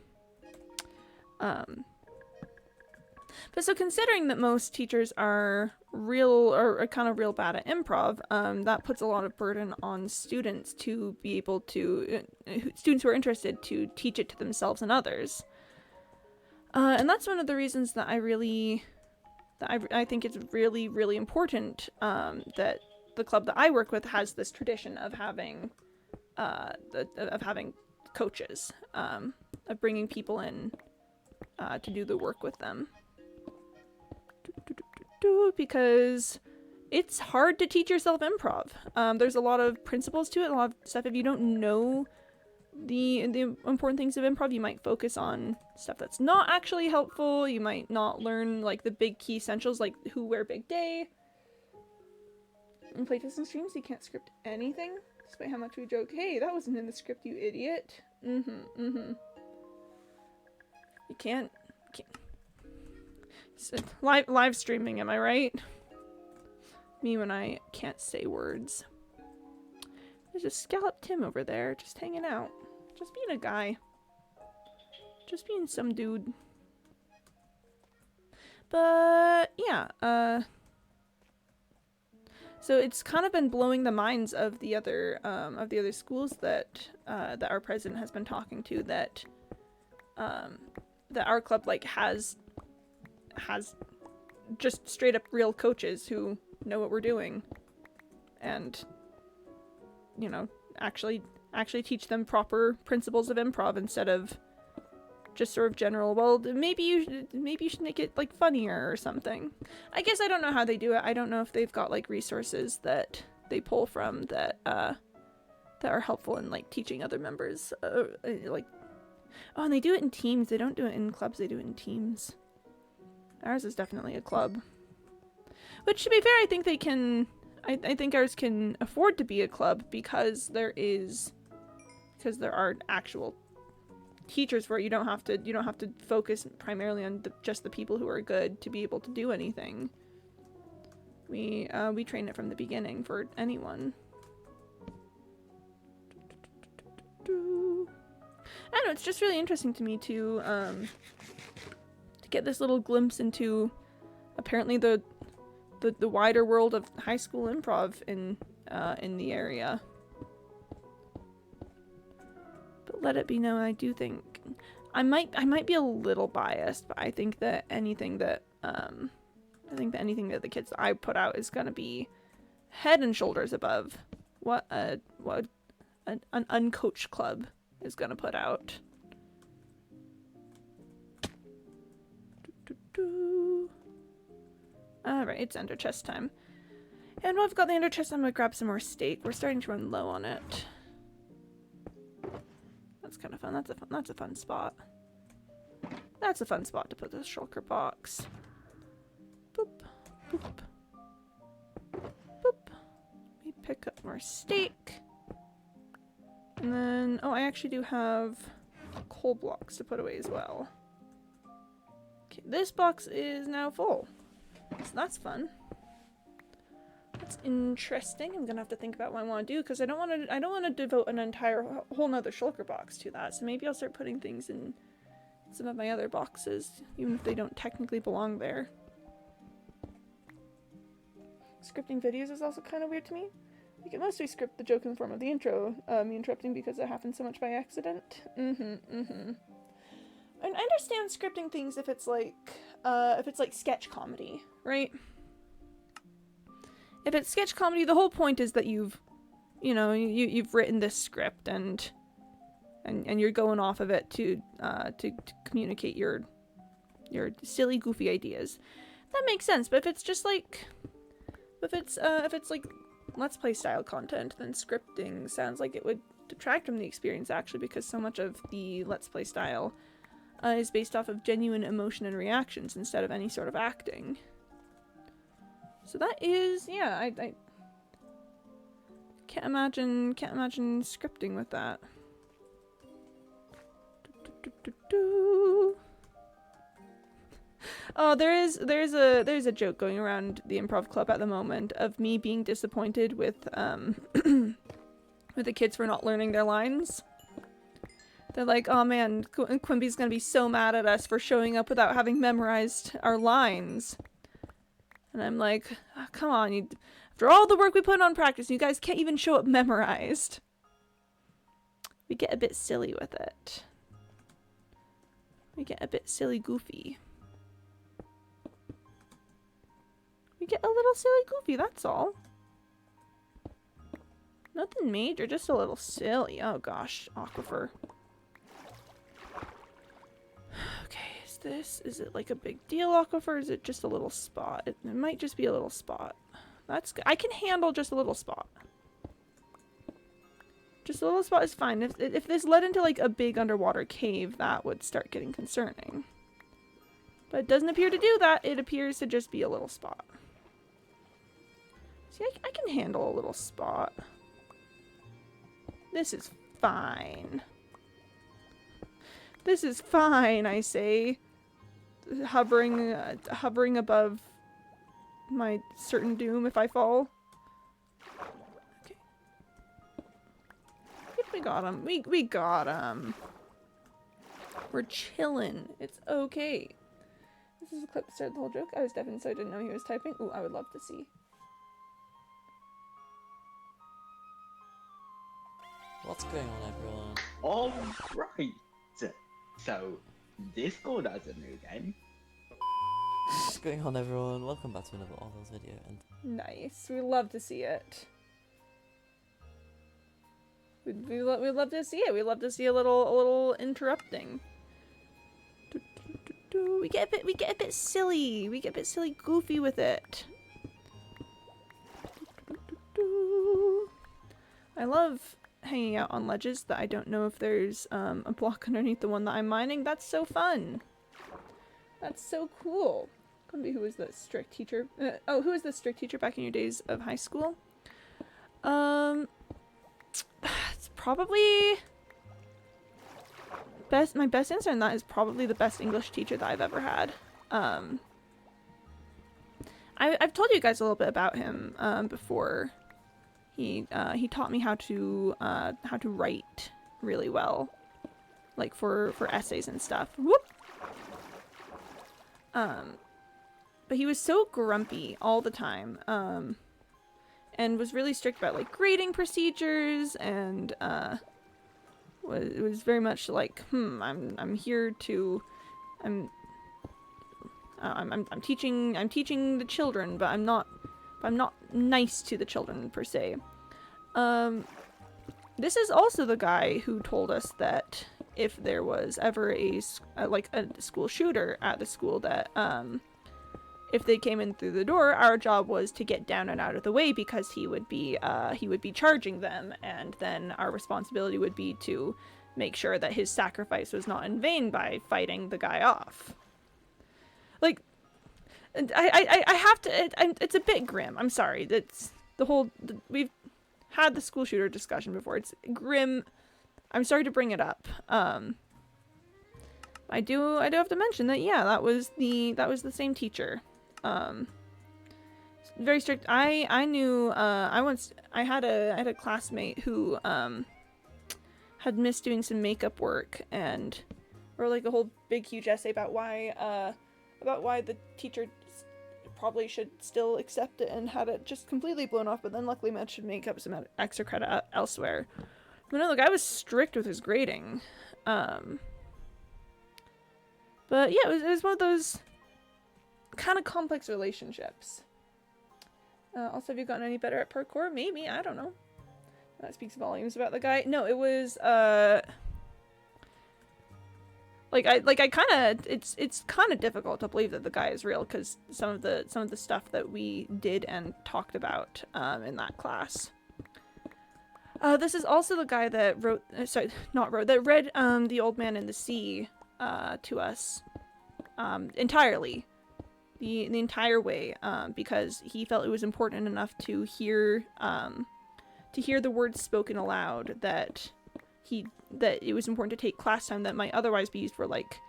[SPEAKER 1] But so considering that most teachers are kind of real bad at improv, that puts a lot of burden on students to be able to, students who are interested to teach it to themselves and others. And that's one of the reasons that I think it's really, really important that the club that I work with has this tradition of having coaches, of bringing people in to do the work with them. Because it's hard to teach yourself improv. There's a lot of principles to it, a lot of stuff. If you don't know the important things of improv, you might focus on stuff that's not actually helpful. You might not learn like the big key essentials, like who, where, big day. In playtesting streams, you can't script anything, despite how much we joke, hey, that wasn't in the script, you idiot. You can't. Live streaming, am I right? Me when I can't say words. There's a Scallop Tim over there, just hanging out. Just being a guy. Just being some dude. But, yeah, so it's kind of been blowing the minds of the other schools that our president has been talking to, that our club like has just straight up real coaches who know what we're doing, and you know, actually teach them proper principles of improv instead of just sort of general, well, maybe you should make it like funnier or something. I guess I don't know how they do it. I don't know if they've got like resources that they pull from that are helpful in like teaching other members, like, oh, and they do it in teams. They don't do it in clubs, they do it in teams. Ours is definitely a club. Which, to be fair, I think they can... I think ours can afford to be a club because there are actual teachers where you don't have to focus primarily on just the people who are good to be able to do anything. We train it from the beginning for anyone. I don't know, it's just really interesting to me to get this little glimpse into apparently the wider world of high school improv in the area. But let it be known, I do think I might be a little biased, but I think that anything that the kids that I put out is gonna be head and shoulders above what an uncoached club is gonna put out. Alright, it's ender chest time. And while I've got the ender chest, I'm gonna grab some more steak. We're starting to run low on it. That's kind of fun. That's a fun spot. That's a fun spot to put the shulker box. Boop, boop, boop. We pick up more steak. And then, oh, I actually do have coal blocks to put away as well. Okay, this box is now full. So that's fun. That's interesting. I'm gonna have to think about what I want to do because I don't want to devote an entire whole nother shulker box to that. So maybe I'll start putting things in some of my other boxes, even if they don't technically belong there. Scripting videos is also kind of weird to me. You can mostly script the joke in the form of the intro, me interrupting because it happens so much by accident. I understand scripting things if it's like sketch comedy, right? If it's sketch comedy, the whole point is that you've written this script and you're going off of it to communicate your silly, goofy ideas. That makes sense. But if it's just like, if it's like Let's Play style content, then scripting sounds like it would detract from the experience actually, because so much of the Let's Play style is based off of genuine emotion and reactions instead of any sort of acting. So that is, yeah, I can't imagine scripting with that. Oh, there's a joke going around the improv club at the moment of me being disappointed with with the kids for not learning their lines. They're like, oh man, Quimby's gonna be so mad at us for showing up without having memorized our lines. And I'm like, oh, come on, after all the work we put on practice, you guys can't even show up memorized. We get a bit silly with it. We get a bit silly goofy. We get a little silly goofy, that's all. Nothing major, just a little silly. Oh gosh, Aquifer. Okay, is it like a big deal, Aquifer, or is it just a little spot? It might just be a little spot. That's good. I can handle just a little spot. Just a little spot is fine. If this led into like a big underwater cave, that would start getting concerning. But it doesn't appear to do that. It appears to just be a little spot. See, I can handle a little spot. This is fine. This is fine, I say. Hovering above my certain doom if I fall. Okay. Yep, we got him. We got him. We're chillin'. It's okay. This is a clip that started the whole joke. I was deafened, so I didn't know he was typing. Ooh, I would love to see.
[SPEAKER 2] What's going on, everyone?
[SPEAKER 3] Alright, so Discord has a new game.
[SPEAKER 2] What's going on, everyone? Welcome back to another Orville's video, and
[SPEAKER 1] Nice. We love to see it. We love to see it. We love to see a little interrupting. We get a bit silly. We get a bit silly goofy with it. I love hanging out on ledges that I don't know if there's a block underneath the one that I'm mining. That's so fun. That's so cool. Who was the strict teacher? Who was the strict teacher back in your days of high school? It's probably my best answer on that is probably the best English teacher that I've ever had. I've told you guys a little bit about him before. He taught me how to write really well, like for essays and stuff. Whoop. But he was so grumpy all the time, and was really strict about like grading procedures, and was very much like, I'm here to, I'm teaching the children, but I'm not nice to the children per se. This is also the guy who told us that if there was ever a school shooter at the school, that if they came in through the door, our job was to get down and out of the way, because he would be charging them, and then our responsibility would be to make sure that his sacrifice was not in vain by fighting the guy off. Like, I have to. It's a bit grim. I'm sorry. That's we've had the school shooter discussion before. It's grim. I'm sorry to bring it up. I do have to mention that, yeah, that was the same teacher. very strict. I knew I had a classmate who had missed doing some makeup work and wrote like a whole big huge essay about why the teacher probably should still accept it, and had it just completely blown off, but then luckily managed to make up some extra credit elsewhere. But no, the guy was strict with his grading. But yeah, it was one of those kind of complex relationships. Also, have you gotten any better at parkour? Maybe, I don't know. That speaks volumes about the guy. No, it was it's kind of difficult to believe that the guy is real, because some of the stuff that we did and talked about in that class. This is also the guy that read The Old Man and the Sea to us entirely, the entire way, because he felt it was important enough to hear the words spoken aloud that it was important to take class time that might otherwise be used for, like,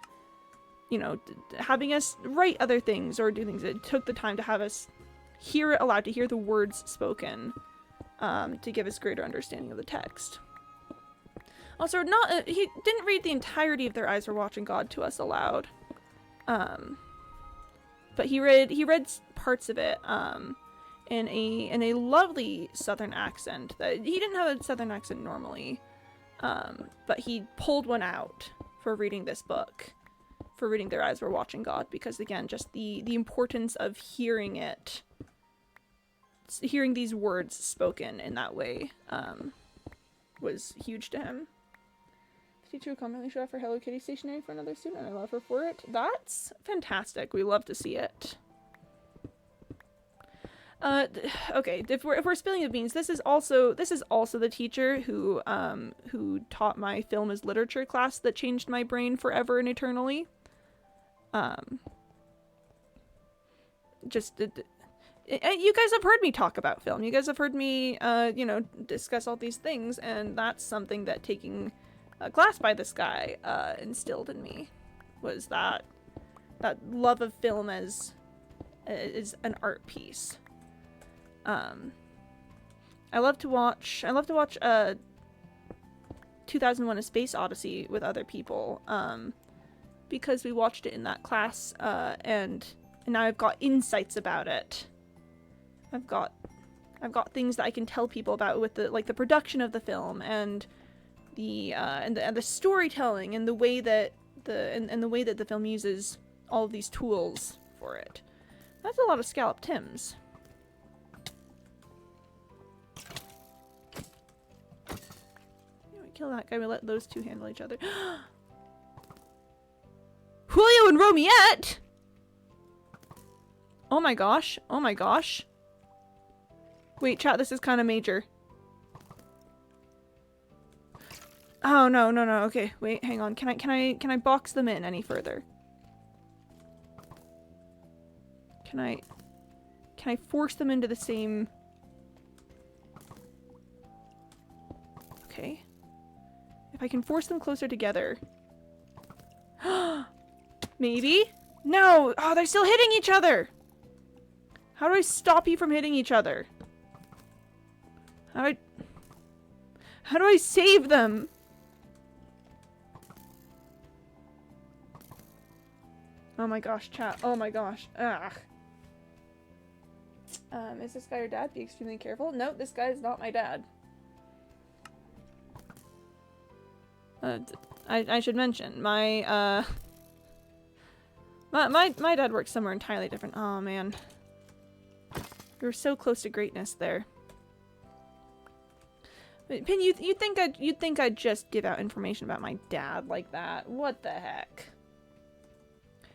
[SPEAKER 1] you know, having us write other things or do things. It took the time to have us hear it aloud, to hear the words spoken, to give us greater understanding of the text. Also, he didn't read the entirety of Their Eyes Were Watching God to us aloud, but he read parts of it in a lovely Southern accent. That he didn't have a Southern accent normally, but he pulled one out for reading this book, for reading Their Eyes Were Watching God, because again, just the importance of hearing these words spoken in that way was huge to him. The teacher would commonly show off her Hello Kitty stationery for another student, and I love her for it. That's fantastic. We love to see it. Okay, if we're spilling the beans, this is also the teacher who taught my film as literature class that changed my brain forever and eternally. You guys have heard me talk about film. You guys have heard me, discuss all these things, and that's something that taking a class by this guy instilled in me, was that love of film as an art piece. I love to watch 2001: A Space Odyssey with other people, because we watched it in that class, and now I've got insights about it. I've got things that I can tell people about with the production of the film and the storytelling and the way that the film uses all of these tools for it. That's a lot of scalloped Tims. We kill that guy. We let those two handle each other. Julio and Romiette. Oh my gosh. Oh my gosh. Wait, chat, this is kind of major. Oh, no. Okay, wait, hang on. Can I box them in any further? Can I force them into the same... Okay. If I can force them closer together. Maybe? No! Oh, they're still hitting each other! How do I stop you from hitting each other? How do I save them? Oh my gosh, chat. Oh my gosh. Ugh. Is this guy your dad? Be extremely careful. No, this guy is not my dad. I should mention, my dad works somewhere entirely different. Oh man. We were so close to greatness there. Pin, you'd think I'd just give out information about my dad like that. What the heck?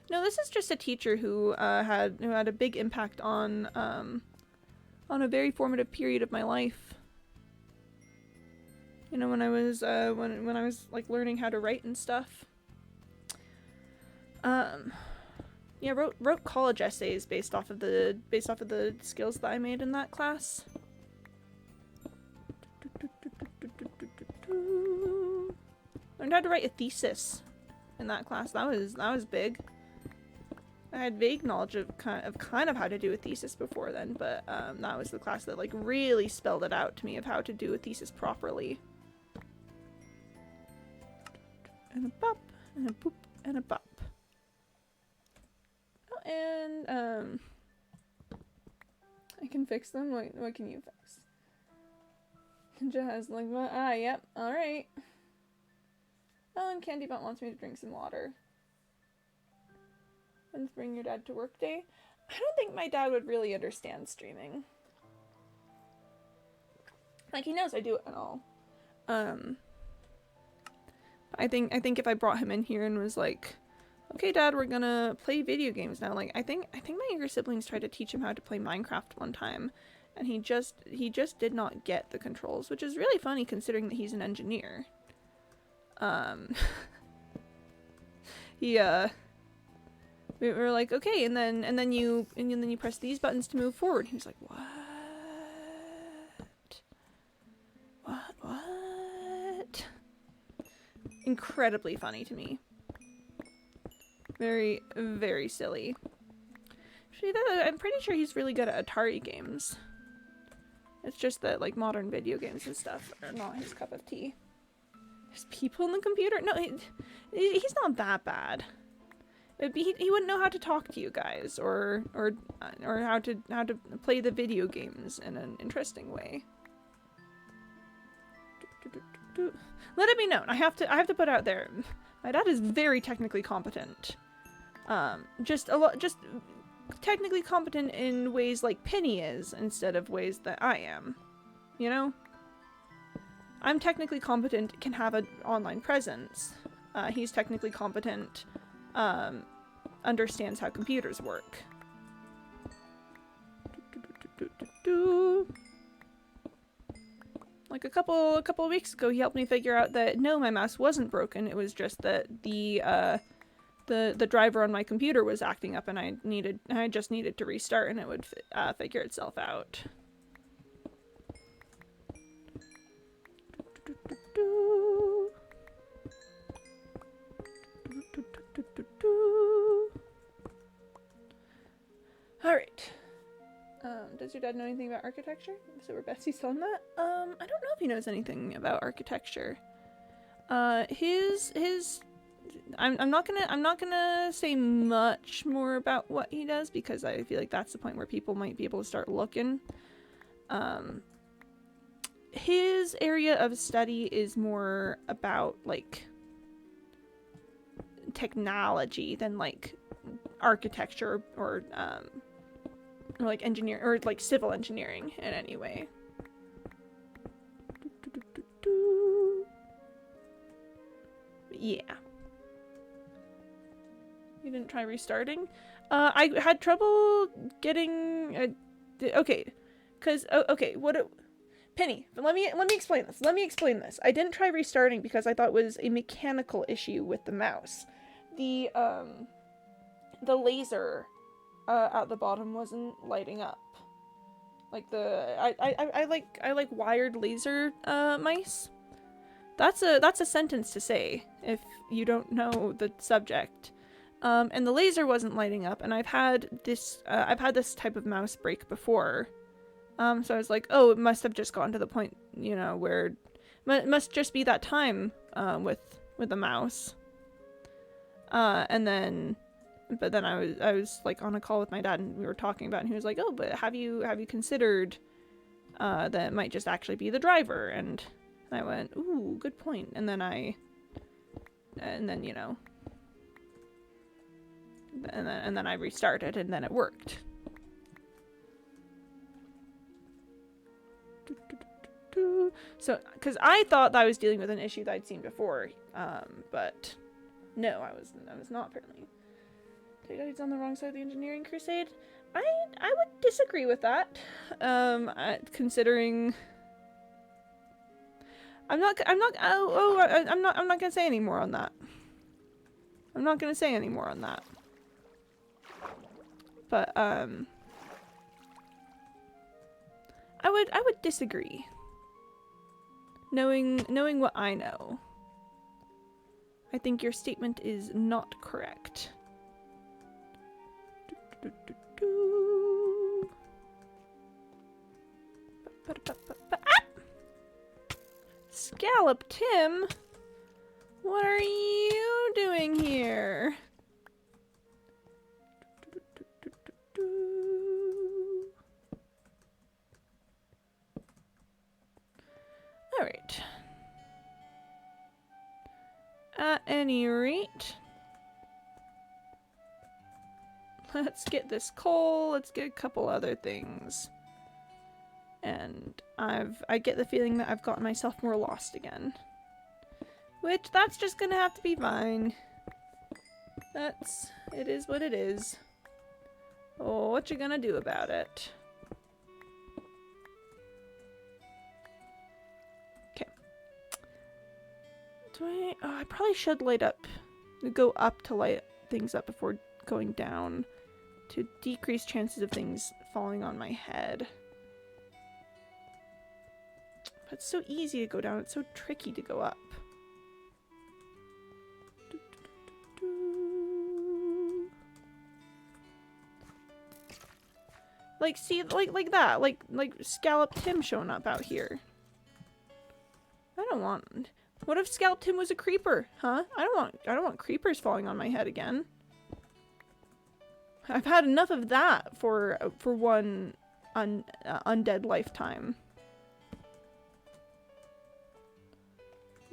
[SPEAKER 1] No, this is just a teacher who had a big impact on a very formative period of my life. You know, when I was when I was like learning how to write and stuff. Yeah, wrote college essays based off of the skills that I made in that class. Learned how to write a thesis in that class. That was big. I had vague knowledge of kind of how to do a thesis before then, but that was the class that like really spelled it out to me of how to do a thesis properly. And a bop, and a boop, and a bop. Oh, and I can fix them. What can you fix? Jazz like what? Ah, yep. All right. Oh, and Candy Bunt wants me to drink some water. When's bring your dad to work day? I don't think my dad would really understand streaming. Like, he knows I do it and all. I think if I brought him in here and was like, okay, Dad, we're gonna play video games now. Like, I think my younger siblings tried to teach him how to play Minecraft one time, and he just did not get the controls, which is really funny considering that he's an engineer. We were like, okay, and then you press these buttons to move forward. He was like, what? Incredibly funny to me. Very, very silly. Actually, I'm pretty sure he's really good at Atari games. It's just that, like, modern video games and stuff are not his cup of tea. There's people in the computer? No, he's not that bad. He wouldn't know how to talk to you guys, or how to play the video games in an interesting way. Let it be known. I have to put out there. My dad is very technically competent. Just technically competent in ways like Penny is, instead of ways that I am. You know? I'm technically competent, can have an online presence. He's technically competent, understands how computers work. Like a couple of weeks ago, he helped me figure out that no, my mouse wasn't broken. It was just that the driver on my computer was acting up, and I just needed to restart, and it would figure itself out. All right. Does your dad know anything about architecture? So we're besties on that. I don't know if he knows anything about architecture. I'm not gonna say much more about what he does, because I feel like that's the point where people might be able to start looking. His area of study is more about like technology than like architecture or like engineer or like civil engineering in any way. Yeah. You didn't try restarting? I had trouble getting okay. Okay, Penny, let me explain this. Let me explain this. I didn't try restarting because I thought it was a mechanical issue with the mouse. The laser at the bottom wasn't lighting up. Like I like wired laser mice. That's a sentence to say if you don't know the subject. And the laser wasn't lighting up, and I've had this type of mouse break before. So I was like, oh, it must have just gotten to the point, you know, where it must just be that time with the mouse. But then I was like on a call with my dad, and we were talking about it, and he was like, oh, but have you considered that it might just actually be the driver? And I went, ooh, good point. And then you know, and then I restarted, and then it worked. So, because I thought that I was dealing with an issue that I'd seen before, but no, I was not, apparently. Daddy's on the wrong side of the engineering crusade. I would disagree with that. Considering I'm not gonna say any more on that. I'm not gonna say any more on that. But I would disagree. Knowing what I know, I think your statement is not correct. Ah! Scallop Tim, what are you doing here? All right. At any rate, let's get this coal, let's get a couple other things. And I get the feeling that I've gotten myself more lost again. Which, that's just gonna have to be fine. It is what it is. Oh, what you gonna do about it? Okay. I probably should go up to light things up before going down to decrease chances of things falling on my head. But it's so easy to go down, it's so tricky to go up. Like, see, like that, like Scallop Tim showing up out here. I don't want. What if Scallop Tim was a creeper, huh? I don't want creepers falling on my head again. I've had enough of that for one undead lifetime.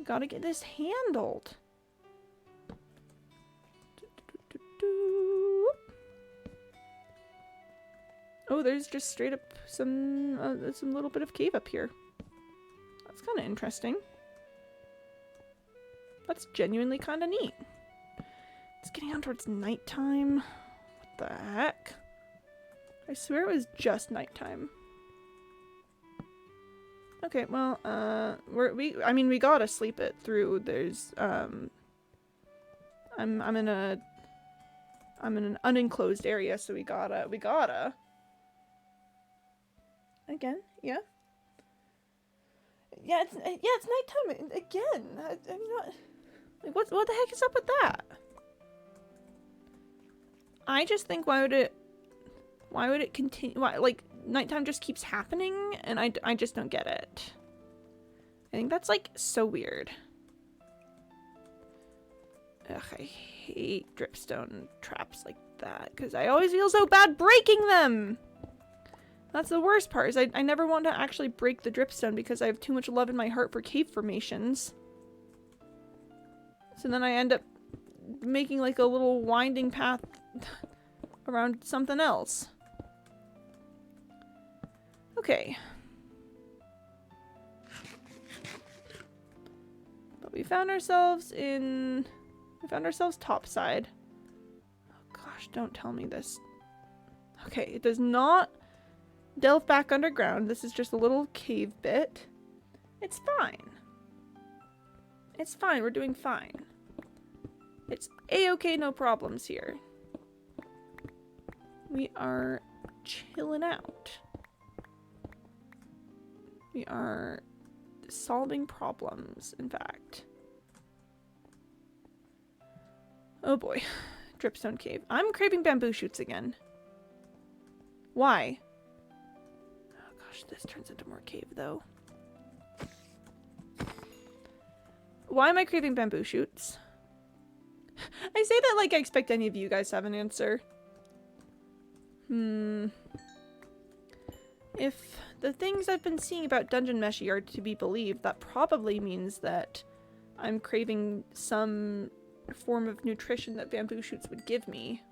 [SPEAKER 1] Gotta get this handled. Oh, there's just straight up some little bit of cave up here. That's kind of interesting. That's genuinely kind of neat. It's getting on towards nighttime. What the heck? I swear it was just nighttime. Okay, well, we gotta sleep it through. There's, I'm in an unenclosed area, so we gotta. Again, yeah. Yeah, it's nighttime again. I'm not. Like, what the heck is up with that? I just think why would it continue? Why, like, nighttime just keeps happening, and I just don't get it. I think that's like so weird. Ugh, I hate dripstone traps like that because I always feel so bad breaking them. That's the worst part, is I never want to actually break the dripstone because I have too much love in my heart for cave formations. So then I end up making like a little winding path around something else. Okay. But we found ourselves topside. Oh gosh, don't tell me this. Okay, it does not delve back underground. This is just a little cave bit. It's fine. It's fine. We're doing fine. It's a-okay, no problems here. We are chilling out. We are solving problems, in fact. Oh boy. Dripstone cave. I'm craving bamboo shoots again. Why? This turns into more cave, though. Why am I craving bamboo shoots? I say that like I expect any of you guys to have an answer. If the things I've been seeing about Dungeon Meshi are to be believed, that probably means that I'm craving some form of nutrition that bamboo shoots would give me.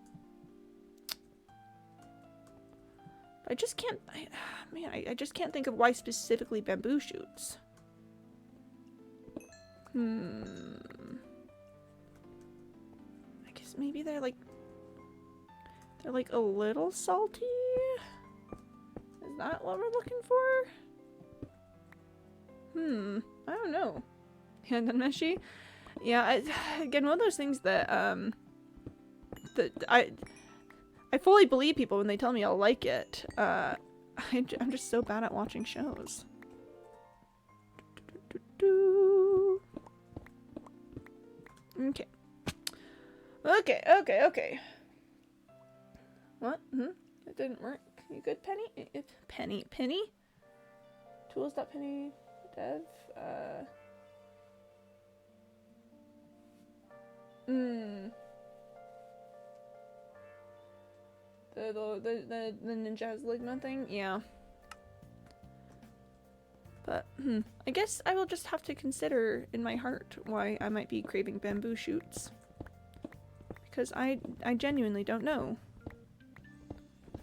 [SPEAKER 1] I just can't, I just can't think of why specifically bamboo shoots. I guess maybe they're like a little salty? Is that what we're looking for? I don't know. And then Meshi? Yeah, again, one of those things that, I fully believe people when they tell me I'll like it. I'm just so bad at watching shows. Okay. Okay. What? It didn't work. You good, Penny? Penny? Tools.penny dev? The Ninja has Ligma thing? Yeah. But, I guess I will just have to consider in my heart why I might be craving bamboo shoots. Because I genuinely don't know.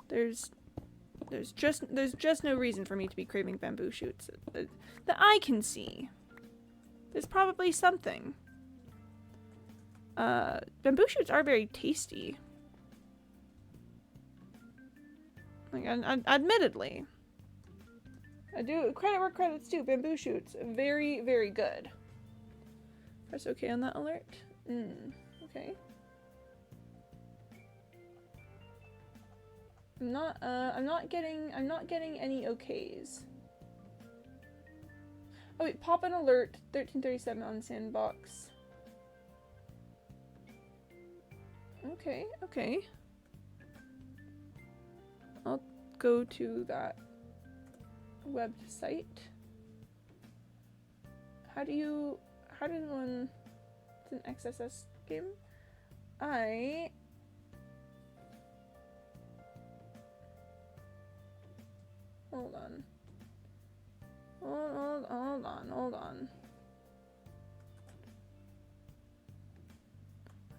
[SPEAKER 1] There's just no reason for me to be craving bamboo shoots that I can see. There's probably something. Bamboo shoots are very tasty. Like, admittedly. I do credit where credit's due. Bamboo shoots, very, very good. Press OK on that alert. Okay. I'm not getting any OKs. Oh wait, pop an alert 1337 on Sandbox. Okay, okay. I'll go to that website. How does one... It's an XSS game? Hold on. Hold on.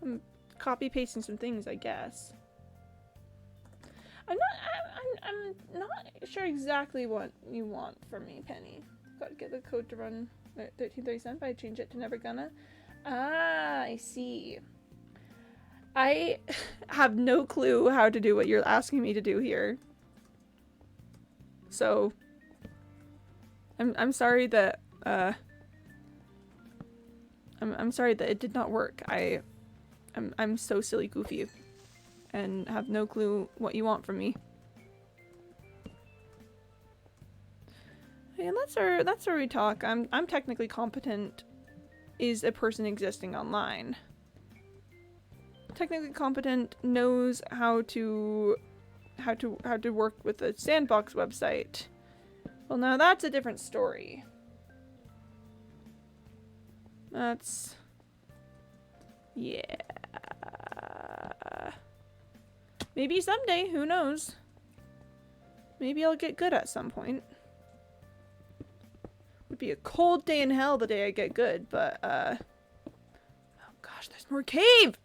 [SPEAKER 1] I'm copy pasting some things, I guess. I'm not sure exactly what you want from me, Penny. Gotta get the code to run 1337, but I change it to never gonna. Ah, I see. I have no clue how to do what you're asking me to do here. So I'm sorry that I'm sorry that it did not work. I'm so silly goofy and have no clue what you want from me. And that's where we talk. I'm technically competent is a person existing online. Technically competent knows how to work with a Sandbox website. Well, now that's a different story. That's... yeah. Maybe someday, who knows? Maybe I'll get good at some point. Would be a cold day in hell the day I get good, but, oh gosh, there's more cave!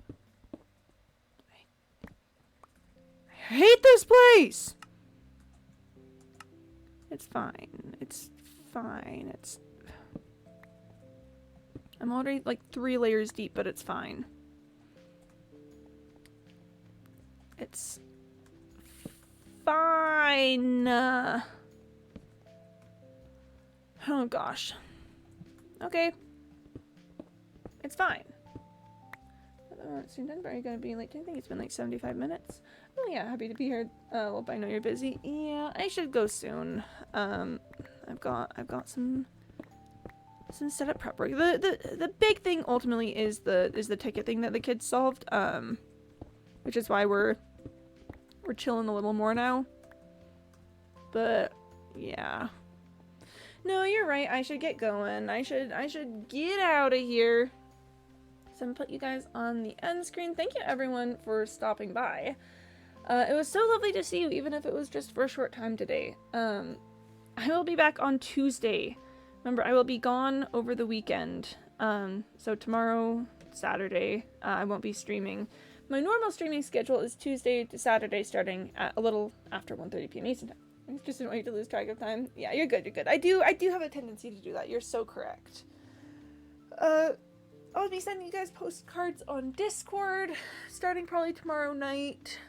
[SPEAKER 1] I hate this place! It's fine. It's fine. It's... I'm already like 3 layers deep, but it's fine. It's fine. Oh gosh. Okay. It's fine. Soon done, but are you gonna be late to anything? It's been like 75 minutes. Oh yeah, happy to be here. Well, I know you're busy. Yeah, I should go soon. I've got some setup prep work. The big thing ultimately is the ticket thing that the kids solved. Which is why we're chilling a little more now. But yeah. No, you're right. I should get going. I should get out of here. So I'm gonna put you guys on the end screen. Thank you everyone for stopping by. It was so lovely to see you, even if it was just for a short time today. I will be back on Tuesday. Remember, I will be gone over the weekend. So tomorrow, Saturday, I won't be streaming. My normal streaming schedule is Tuesday to Saturday, starting at a little after 1:30 p.m. Eastern time. I just didn't want you to lose track of time. Yeah, you're good. You're good. I do have a tendency to do that. You're so correct. I'll be sending you guys postcards on Discord, starting probably tomorrow night.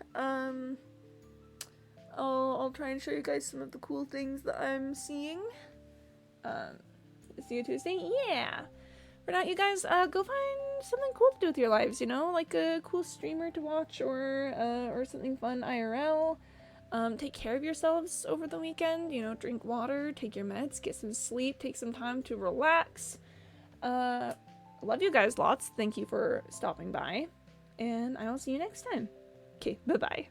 [SPEAKER 1] I'll try and show you guys some of the cool things that I'm seeing. See you Tuesday? Yeah! For now, you guys, go find something cool to do with your lives, you know? Like a cool streamer to watch or something fun IRL. Take care of yourselves over the weekend, you know, drink water, take your meds, get some sleep, take some time to relax. Love you guys lots. Thank you for stopping by. And I will see you next time. Okay, bye-bye.